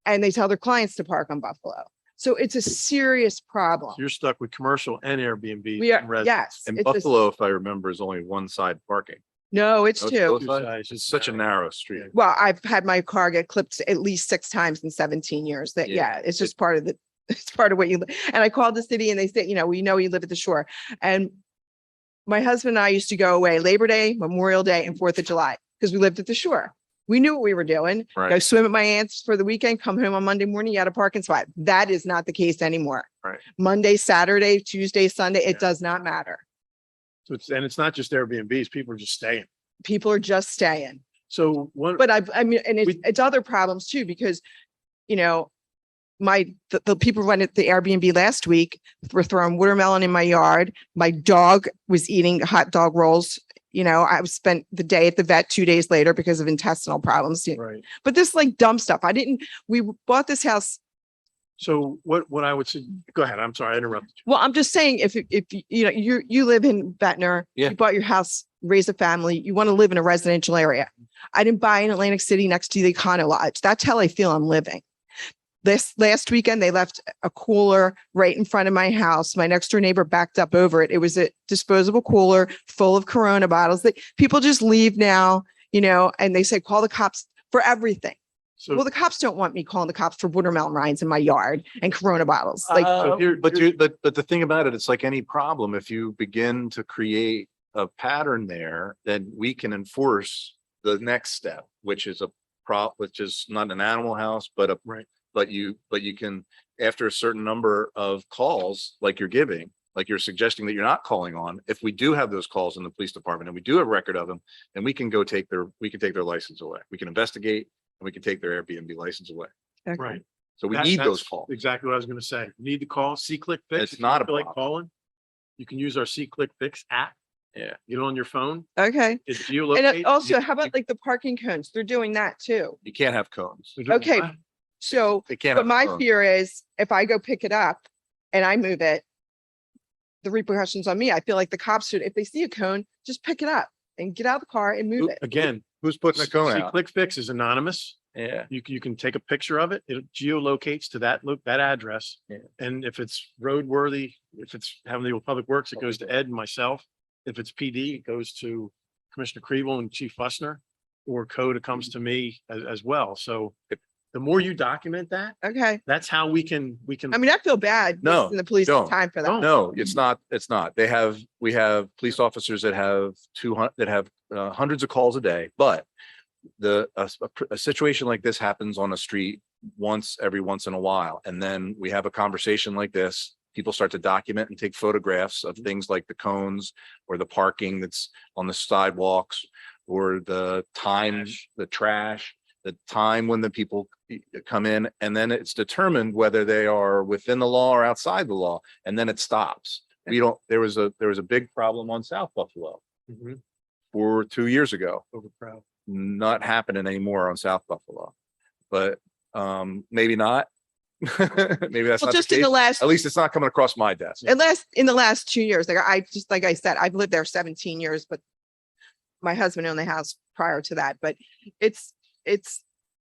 and they tell their clients to park on Buffalo. So it's a serious problem. You're stuck with commercial and Airbnb. We and are, residence. yes. And it's a- Buffalo, if I remember, is only one side parking. No, it's No, it's 2. both Two sides? sides, It's such a narrow street. Well, I've had my car get clipped at least 6 times in 17 years. That, Yeah. yeah, it's just part of the, it's part of what you, and I called the city and they said, we know you live at the shore. And my husband and I used to go away Labor Day, Memorial Day, and 4th of July, because we lived at the shore. We knew what we were doing. Go Right. swim at my aunt's for the weekend, come home on Monday morning, you had a parking spot. That is not the case anymore. Right. Monday, Saturday, Tuesday, Sunday, it Yeah. does not matter. So it's not just Airbnbs, people are just staying. People are just staying. So one, But I mean, and We- it's other problems too, because, the people who rented the Airbnb last week were throwing watermelon in my yard. My dog was eating hot dog rolls. You know, I spent the day at the vet 2 days later because of intestinal problems. Right. But this like dumb stuff. We bought this house. So what I would say, go ahead. I'm sorry, I interrupted you. Well, I'm just saying, if you know, you live in Ventnor, Yeah. you bought your house, raise a family, you want to live in a residential area. I didn't buy in Atlantic City next to the Econo Lodge. That's how I feel I'm living. This last weekend, they left a cooler right in front of my house. My next door neighbor backed up over it. It was a disposable cooler full of Corona bottles that people just leave now, you know, and they say, call the cops for everything. So, Well, the cops don't want me calling the cops for watermelon rinds in my yard and Corona bottles. Like, so here, But but the thing about it, it's like any problem. If you begin to create a pattern there, then we can enforce the next step, which is which is not an animal house, but right. but you can, after a certain number of calls, like you're suggesting that you're not calling on, if we do have those calls in the police department and we do have record of them, then we can take their license away. We can investigate and we can take their Airbnb license away. okay. Right. So we That- need those that's calls. Exactly what I was going to say. You need to call C-Click Fix. It's if you not a feel like problem. calling. You can use our C-Click Fix app. Yeah. Get it on your phone. Okay. It And geolocates. also, how about like the parking cones? They're doing that too. You can't have cones. Okay. So, They can't. but have my cones. fear is if I go pick it up and I move it, the repercussions on me. I feel like the cops should, if they see a cone, just pick it up and get out of the car and move it. Again, Who's putting a cone out? C-Click Fix is anonymous. Yeah. You can take a picture of it. It geolocates to that address. Yeah. And if it's roadworthy, if it's having to do with Public Works, it goes to Ed and myself. If it's PD, it goes to Commissioner Kriebel and Chief Fussner, or code, it comes to me as well. So the more you document that, Okay. that's how we can. I mean, I feel bad. No, wasting the police don't. time for that. No, it's not. It's not. We have police officers that have 200, that have hundreds of calls a day, but a situation like this happens on a street every once in a while. And then we have a conversation like this. People start to document and take photographs of things like the cones or the parking that's on the sidewalks, or the time, the trash, the time when the people come in, and then it's determined whether they are within the law or outside the law, and then it stops. There was a big problem on South Buffalo Mhm. for 2 years ago. Overcrowd. Not happening anymore on South Buffalo, but maybe not. Maybe that's Well, not the just in the case. last, At least it's not coming across my desk. in the last 2 years, like I said, I've lived there 17 years, but my husband owned the house prior to that, but it's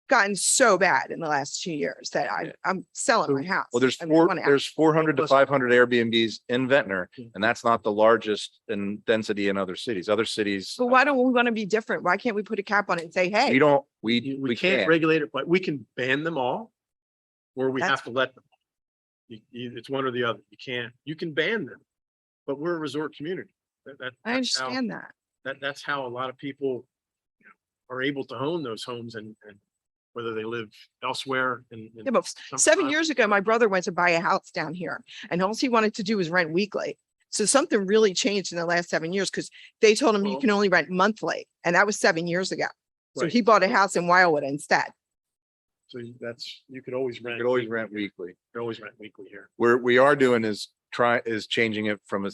gotten so bad in the last 2 years that I'm selling my house. Well, I mean, I wanna- there's 400 to 500 Airbnbs in Ventnor, and that's not the largest in density in other cities. Other cities, But why don't we want to be different? Why can't we put a cap on it and say, we hey, don't, We we can't can't. regulate it, but we can ban them all. Or we That's- have to let them. It's one or the other. You can ban them, but we're a resort community. I understand that. That's how a lot of people are able to own those homes, and whether they live elsewhere in. Yeah, but some 7 spot. years ago, my brother went to buy a house down here and all he wanted to do was rent weekly. So something really changed in the last 7 years because they told him you Well- can only rent monthly. And that was 7 years ago. So Right. he bought a house in Wildwood instead. So you could always rent. You could always rent weekly. You could always rent weekly here. We are doing is changing it from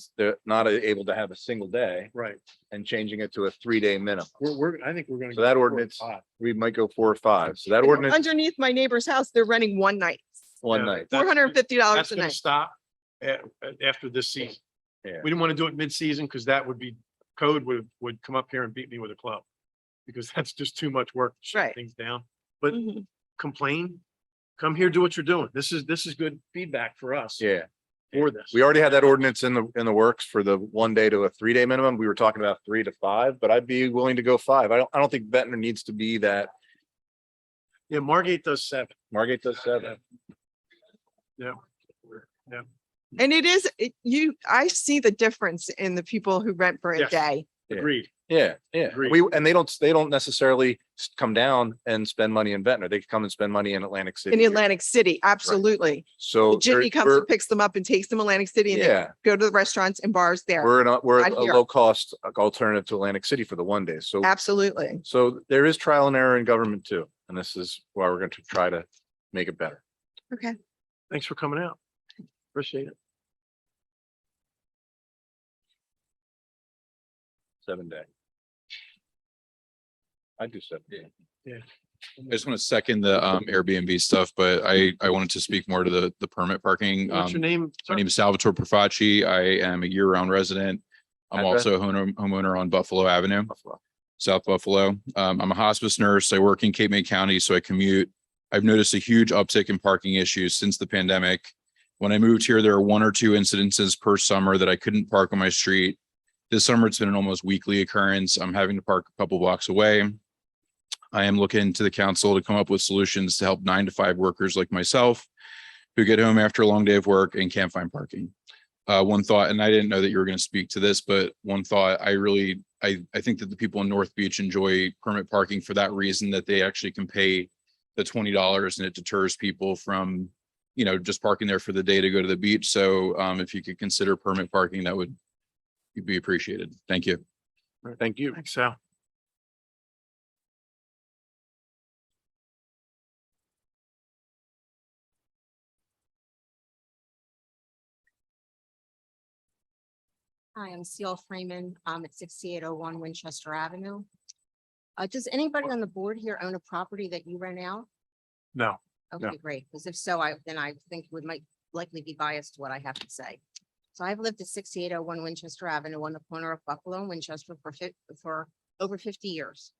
not able to have a single day, Right. and changing it to a 3-day minimum. I think we're gonna. So that go ordinance, 4 or 5. we might go 4 or 5. So that And ordinance, underneath my neighbor's house, they're renting one night, one Yeah, night. that's- $450 That's a gonna night. stop after this season. Yeah. We didn't want to do it mid-season because that would be, code would come up here and beat me with a club. Because that's just too much work to shut Right. things down. But Mhm. complain, come here, do what you're doing. This is good feedback for us. Yeah. For this. We already had that ordinance in the works for the 1 day to a 3-day minimum. We were talking about 3 to 5, but I'd be willing to go 5. I don't think Ventnor needs to be that. Yeah, Margate does 7. Margate does 7. Yeah. And I see the difference in the people who rent for a Yes. day. Yeah. Agreed. Yeah. Agreed. And they don't necessarily come down and spend money in Ventnor. They can come and spend money in Atlantic City. In Atlantic City, absolutely. So The Jimmy comes and picks them up and takes them Atlantic City and they yeah, go to the restaurants and bars there. we're Not a here. low cost alternative to Atlantic City for the 1 day. So Absolutely. there is trial and error in government too. And this is why we're going to try to make it better. Okay. Thanks for coming out. Appreciate it. 7 day. I do 7 day. I just want to second the Airbnb stuff, but I wanted to speak more to the permit parking. What's your name? My name is Salvatore Profaci. I am a year-round resident. I'm Address? also a homeowner on Buffalo Avenue, South Buffalo. I'm a hospice nurse. I work in Cape May County, so I commute. I've noticed a huge uptick in parking issues since the pandemic. When I moved here, there were 1 or 2 incidences per summer that I couldn't park on my street. This summer, it's been an almost weekly occurrence. I'm having to park a couple blocks away. I am looking to the council to come up with solutions to help 9 to 5 workers like myself who get home after a long day of work and can't find parking. One thought, and I didn't know that you were going to speak to this, but one thought, I think that the people in North Beach enjoy permit parking for that reason, that they actually can pay the $20 and it deters people from, just parking there for the day to go to the beach. So if you could consider permit parking, that would be appreciated. Thank you. Thank you. Thanks, Sal. Hi, I'm Seal Freeman. I'm at 6801 Winchester Avenue. Does anybody on the board here own a property that you rent out? No. Okay, great. Because if so, then I think we might likely be biased to what I have to say. So I've lived at 6801 Winchester Avenue on the corner of Buffalo and Winchester for over 50 years.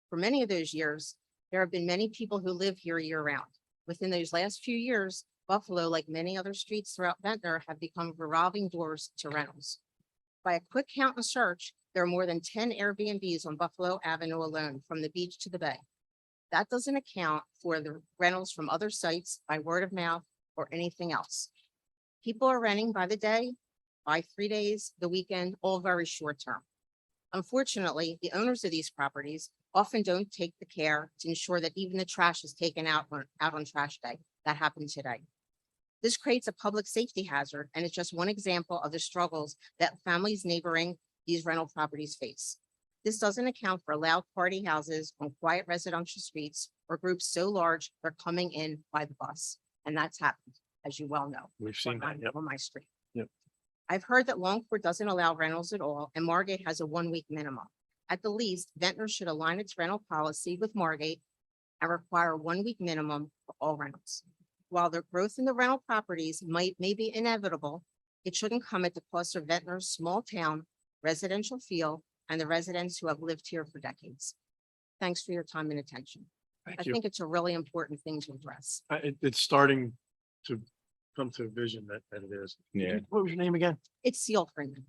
For many of those years, there have been many people who live here year round. Within those last few years, Buffalo, like many other streets throughout Ventnor, have become revolving doors to rentals. By a quick count and search, there are more than 10 Airbnbs on Buffalo Avenue alone, from the beach to the bay. That doesn't account for the rentals from other sites by word of mouth or anything else. People are renting by the day, by 3 days, the weekend, all very short term. Unfortunately, the owners of these properties often don't take the care to ensure that even the trash is taken out on trash day. That happened today. This creates a public safety hazard, and it's just one example of the struggles that families neighboring these rental properties face. This doesn't account for loud party houses on quiet residential streets or groups so large they're coming in by the bus. And that's happened, as you well know. We've seen that. Yep. On my street. Yep. I've heard that Longport doesn't allow rentals at all, and Margate has a 1-week minimum. At the least, Ventnor should align its rental policy with Margate and require a 1-week minimum for all rentals. While the growth in the rental properties may be inevitable, it shouldn't come at the cost of Ventnor's small town residential feel and the residents who have lived here for decades. Thanks for your time and attention. I think it's a really important thing to address. It's starting to come to a vision that it is. Yeah. What was your name again? It's Seal Freeman.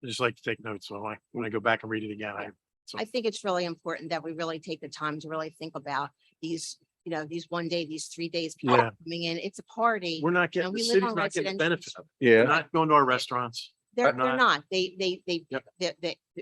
I just like to take notes. So when I go back and read it again, I think it's really important that we really take the time to really think about these, these 1 day, these 3 days, people Yeah. coming in. It's a party. we're not getting, we the live city's on not getting the residential benefit of it. Yeah. They're not going to our restaurants. They're not- not. The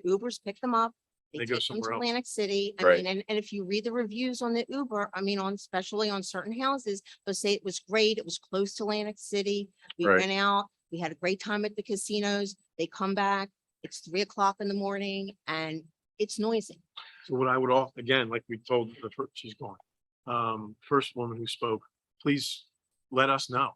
Ubers pick them up. They They go take them to somewhere else. Atlantic City. I Right. mean, and if you read the reviews on the Uber, especially on certain houses, they'll say it was great. It was close to Atlantic City. We Right. went out. We had a great time at the casinos. They come back. It's 3 o'clock in the morning and it's noisy. So what I would again, like we told she's gone. First woman who spoke, please let us know.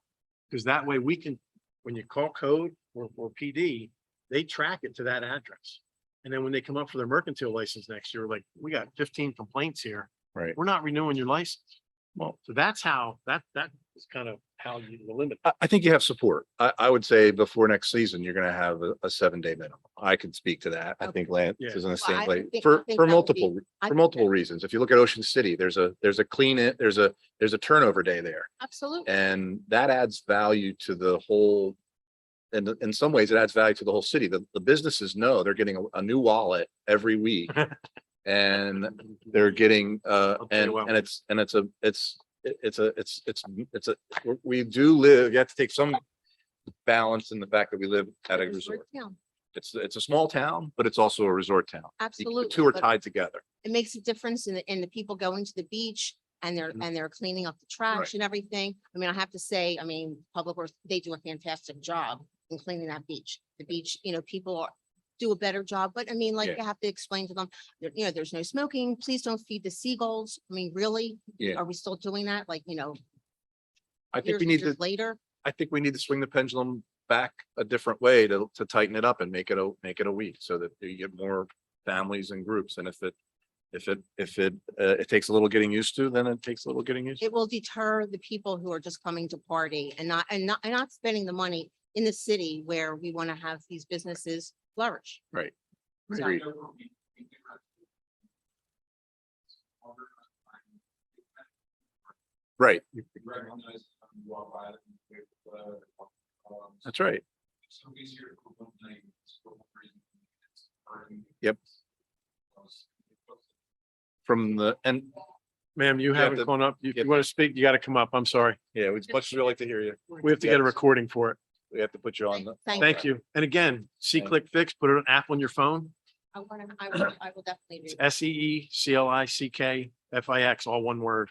Because that way we can, when you call code or PD, they track it to that address. And then when they come up for their mercantile license next year, like, we got 15 complaints here. Right. We're not renewing your license. Well, so that's how, that is kind of how you limit. I think you have support. I would say before next season, you're gonna have a 7-day minimum. I can speak to that. I think Lance Yeah. is in the Well, I same way think- I for think that would multiple, be- I for think multiple that- reasons. If you look at Ocean City, there's a turnover day there. Absolutely. And that adds value to the whole. And in some ways, it adds value to the whole city. The businesses know they're getting a new wallet every week. And they're getting, we do live, you have to take some balance in the fact that we live at a resort. Town. It's a small town, but it's also a resort town. The Absolutely. two are but tied together. It makes a difference in the people going to the beach and they're cleaning up the trash Right. and everything. I mean, I have to say, Public Works, they do a fantastic job in cleaning that beach. The beach, people do a better job, but I mean, like, Yeah. you have to explain to them, you know, there's no smoking, please don't feed the seagulls. I mean, really? Yeah. Are we still doing that? Like, you know, I think years we and need years to, later? I think we need to swing the pendulum back a different way to tighten it up and make it a week so that you get more families and groups. And if it takes a little getting used to, then it takes a little getting used to. It will deter the people who are just coming to party and not spending the money in the city where we want to have these businesses flourish. Right. So- Agreed. Right. That's right. Yep. From the, and Ma'am, you You have haven't to gone up. If get- you want to speak, you got to come up. I'm sorry. yeah, we'd much as like to hear you. We have to get a recording for it. We have to put you on the. Thank you. And again, see, Thank click, fix, put an app on your phone. I will definitely It's do. SEECLICKFIX, all one word.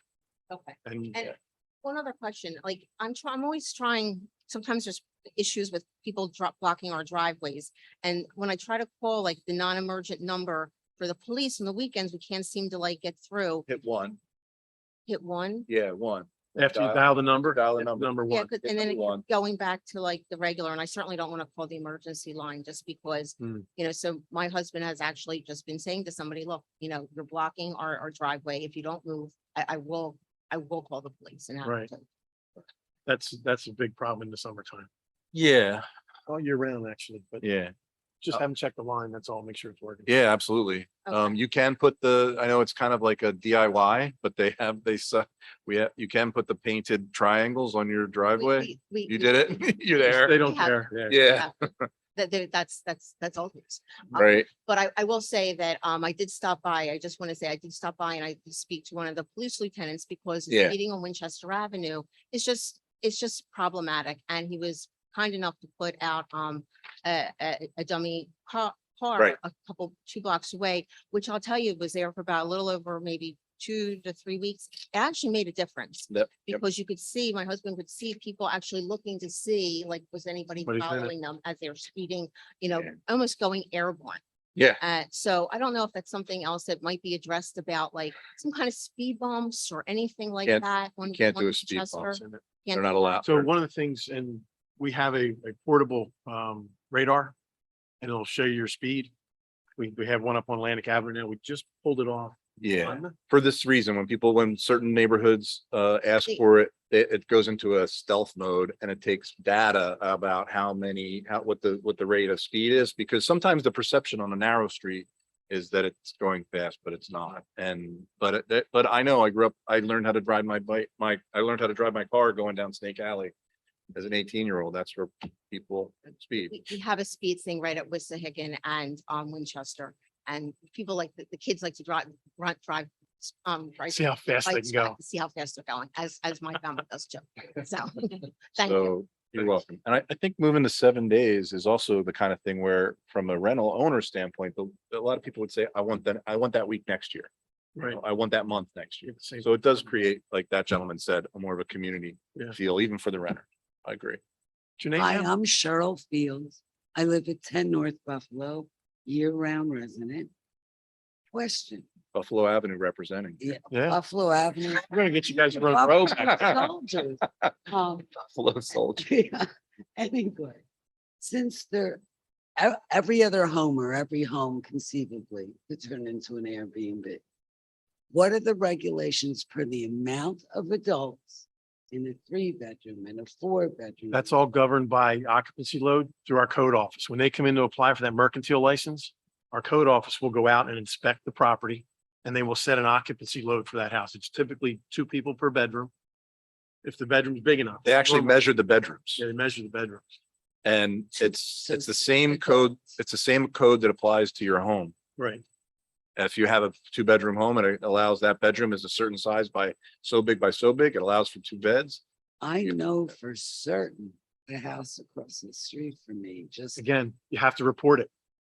Okay. And And one other question, like, I'm always trying, sometimes there's issues with people blocking our driveways. And when I try to call like the non-emergent number for the police on the weekends, we can't seem to like get through. Hit one. Hit one. Yeah, one. after you dial the number, Dial the that's number. number Yeah, one. and then One. going back to like the regular, and I certainly don't want to call the emergency line just because, Hmm. you know, so my husband has actually just been saying to somebody, look, you know, you're blocking our driveway. If you don't move, I will call the police and have Right. them. That's a big problem in the summertime. Yeah, All year round, actually, but yeah, just haven't checked the line. That's all. Make sure it's working. yeah, absolutely. Okay. You can put I know it's kind of like a DIY, but you can put the painted triangles on your driveway. You did it? You're They there? don't have- care. Yeah. Yeah, That's all. right. But I will say that, I did stop by. I just want to say I did stop by and I did speak to one of the police lieutenants because the Yeah. speeding on Winchester Avenue is it's just problematic. And he was kind enough to put out, a dummy car Right. a couple, 2 blocks away, which I'll tell you was there for about a little over maybe 2 to 3 weeks. It actually made a difference Yep. because you could see, my husband could see people actually looking to see, like, was anybody What is that? following them as they're speeding, you know, Yeah. almost going airborne. Yeah, So I don't know if that's something else that might be addressed about like some kind of speed bumps or anything like Can't- that. can't do a speed bump. Winchester. they're not allowed. So one of the things, and we have a portable radar and it'll show you your speed. We have one up on Atlantic Avenue now. We just pulled it off. Yeah, for this reason, when certain neighborhoods ask The- for it, it goes into a stealth mode and it takes data about what the rate of speed is, because sometimes the perception on a narrow street is that it's going fast, but it's not. But I know I learned how to drive my bike, I learned how to drive my car going down Snake Alley as an 18-year-old. That's where people speed. We have a speed thing right at Wissahickon and Winchester. And people like the kids like to drive. Right, See how fast they bikes can back go. to see how fast they're going, as my family does too. So, thank you. So you're welcome. And I think moving to 7 days is also the kind of thing where, from a rental owner standpoint, a lot of people would say, I want that week next year. Right. I want that month next year. Same. So it does create, like that gentleman said, a more of a community Yeah. feel, even for the renter. I agree. What's your name, Hi, ma'am? I'm Cheryl Fields. I live at 10 North Buffalo, year-round resident. Question, Buffalo Avenue representing. yeah, Yeah, Buffalo Avenue. we're gonna get you guys to run a road. Soldiers. Buffalo Soldier. Yeah, anyway, since every other home or every home conceivably could turn into an Airbnb. What are the regulations for the amount of adults in a 3-bedroom and a 4-bedroom? That's all governed by occupancy load through our code office. When they come in to apply for that mercantile license, our code office will go out and inspect the property and they will set an occupancy load for that house. It's typically 2 people per bedroom. If the bedroom's big enough. They actually Normally- measure the bedrooms, Yeah, they measure the bedrooms. and it's So the same code. It's the same code that applies to your home. Right. If you have a 2-bedroom home and it allows that bedroom is a certain size by so big, it allows for 2 beds. I know for certain the house across the street from me just, Again, you have to report it.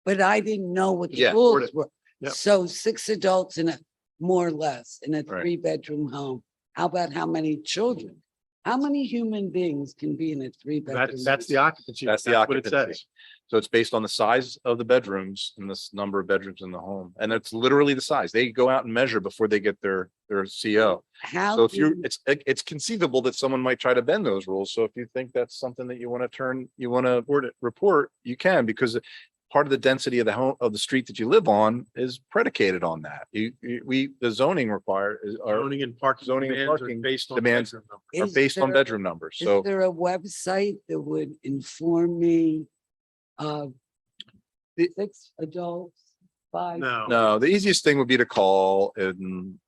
but I didn't know what the Yeah, rules it. were. Yep. So 6 adults in a, more or less, in a Right. 3-bedroom home. How about how many children? How many human beings can be in a three-bedroom? That's the occupancy. That's the what it occupancy. says. So it's based on the size of the bedrooms and this number of bedrooms in the home. And it's literally the size. They go out and measure before they get their CO. How? So if you, do- it's conceivable that someone might try to bend those rules. So if you think that's something that you want to report, you can, because part of the density of the home, of the street that you live on is predicated on that. The zoning Zoning and parking zoning and demands are parking based on demands bedroom number. are Is based on there- bedroom numbers. Is So there a website that would inform me of The- 6 adults, 5? no, the easiest thing would be to call and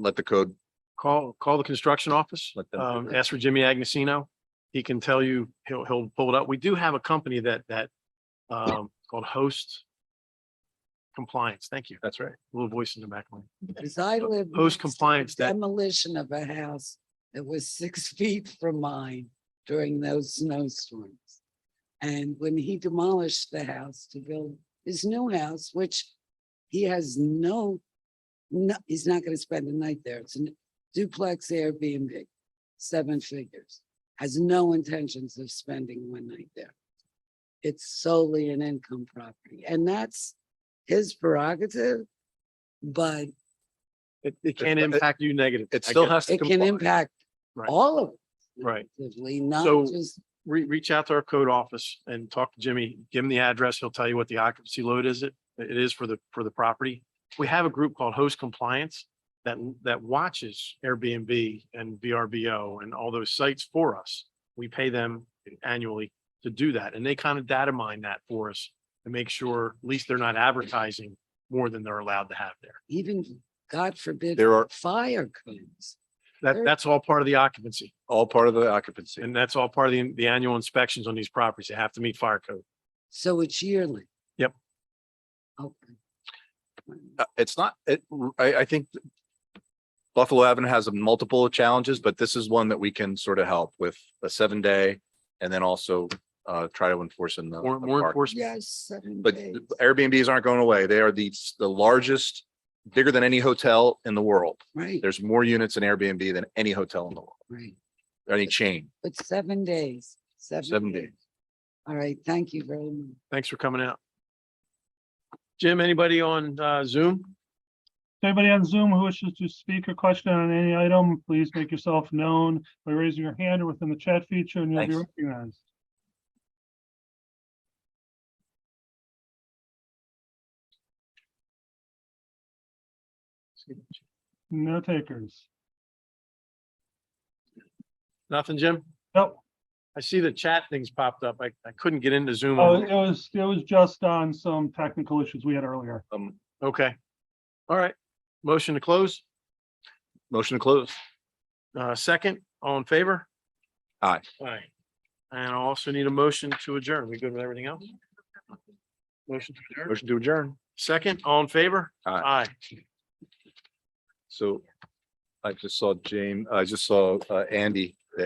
let the code, Call the construction office, Let them do ask for Jimmy Agnesino. He can tell you, he'll pull it up. We do have a company that called Host Compliance. Thank you. that's right. Little voice in the back. Because I live. Post next to compliance the that- Demolition of a house that was 6 feet from mine during those snowstorms. And when he demolished the house to build his new house, which he has no, he's not gonna spend the night there. It's a duplex Airbnb, 7 figures. Has no intentions of spending one night there. It's solely an income property, and that's his prerogative, but It can impact you negative. It still has to it can comply. impact Right. all of us. Right. negatively, Not So- just, Reach out to our code office and talk to Jimmy, give him the address. He'll tell you what the occupancy load it is for the property. We have a group called Host Compliance that watches Airbnb and VRBO and all those sites for us. We pay them annually to do that, and they kind of data mine that for us to make sure at least they're not advertising more than they're allowed to have there. even, God forbid, There are fire codes. That's all part of the occupancy, all part of the occupancy. and that's all part of the annual inspections on these properties. They have to meet fire code. So it's yearly. Yep. Okay. It's not, I think Buffalo Avenue has multiple challenges, but this is one that we can sort of help with a 7-day and then also try to enforce in the. More park. enforcement. Yes, 7 But days. Airbnbs aren't going away. They are the largest, bigger than any hotel in the world. Right, There's more units in Airbnb than any hotel in the world, right. any chain. But 7 days. 7 days. All right, thank you very much. Thanks for coming out. Jim, anybody on Zoom? Anybody on Zoom who wishes to speak or question on any item, please make yourself known by raising your hand or within the chat feature and you'll be Thanks. recognized. No takers. Nothing, Jim? Nope. I see the chat things popped up. I couldn't get into Zoom. Oh, it was just on some technical issues we had earlier. Okay. All right. Motion to close. Motion to close. Second, all in favor? Aye. Aye. And I also need a motion to adjourn. We good with everything else? Motion to adjourn. Motion to adjourn. Second, all in favor? Aye. Aye. So I just saw Andy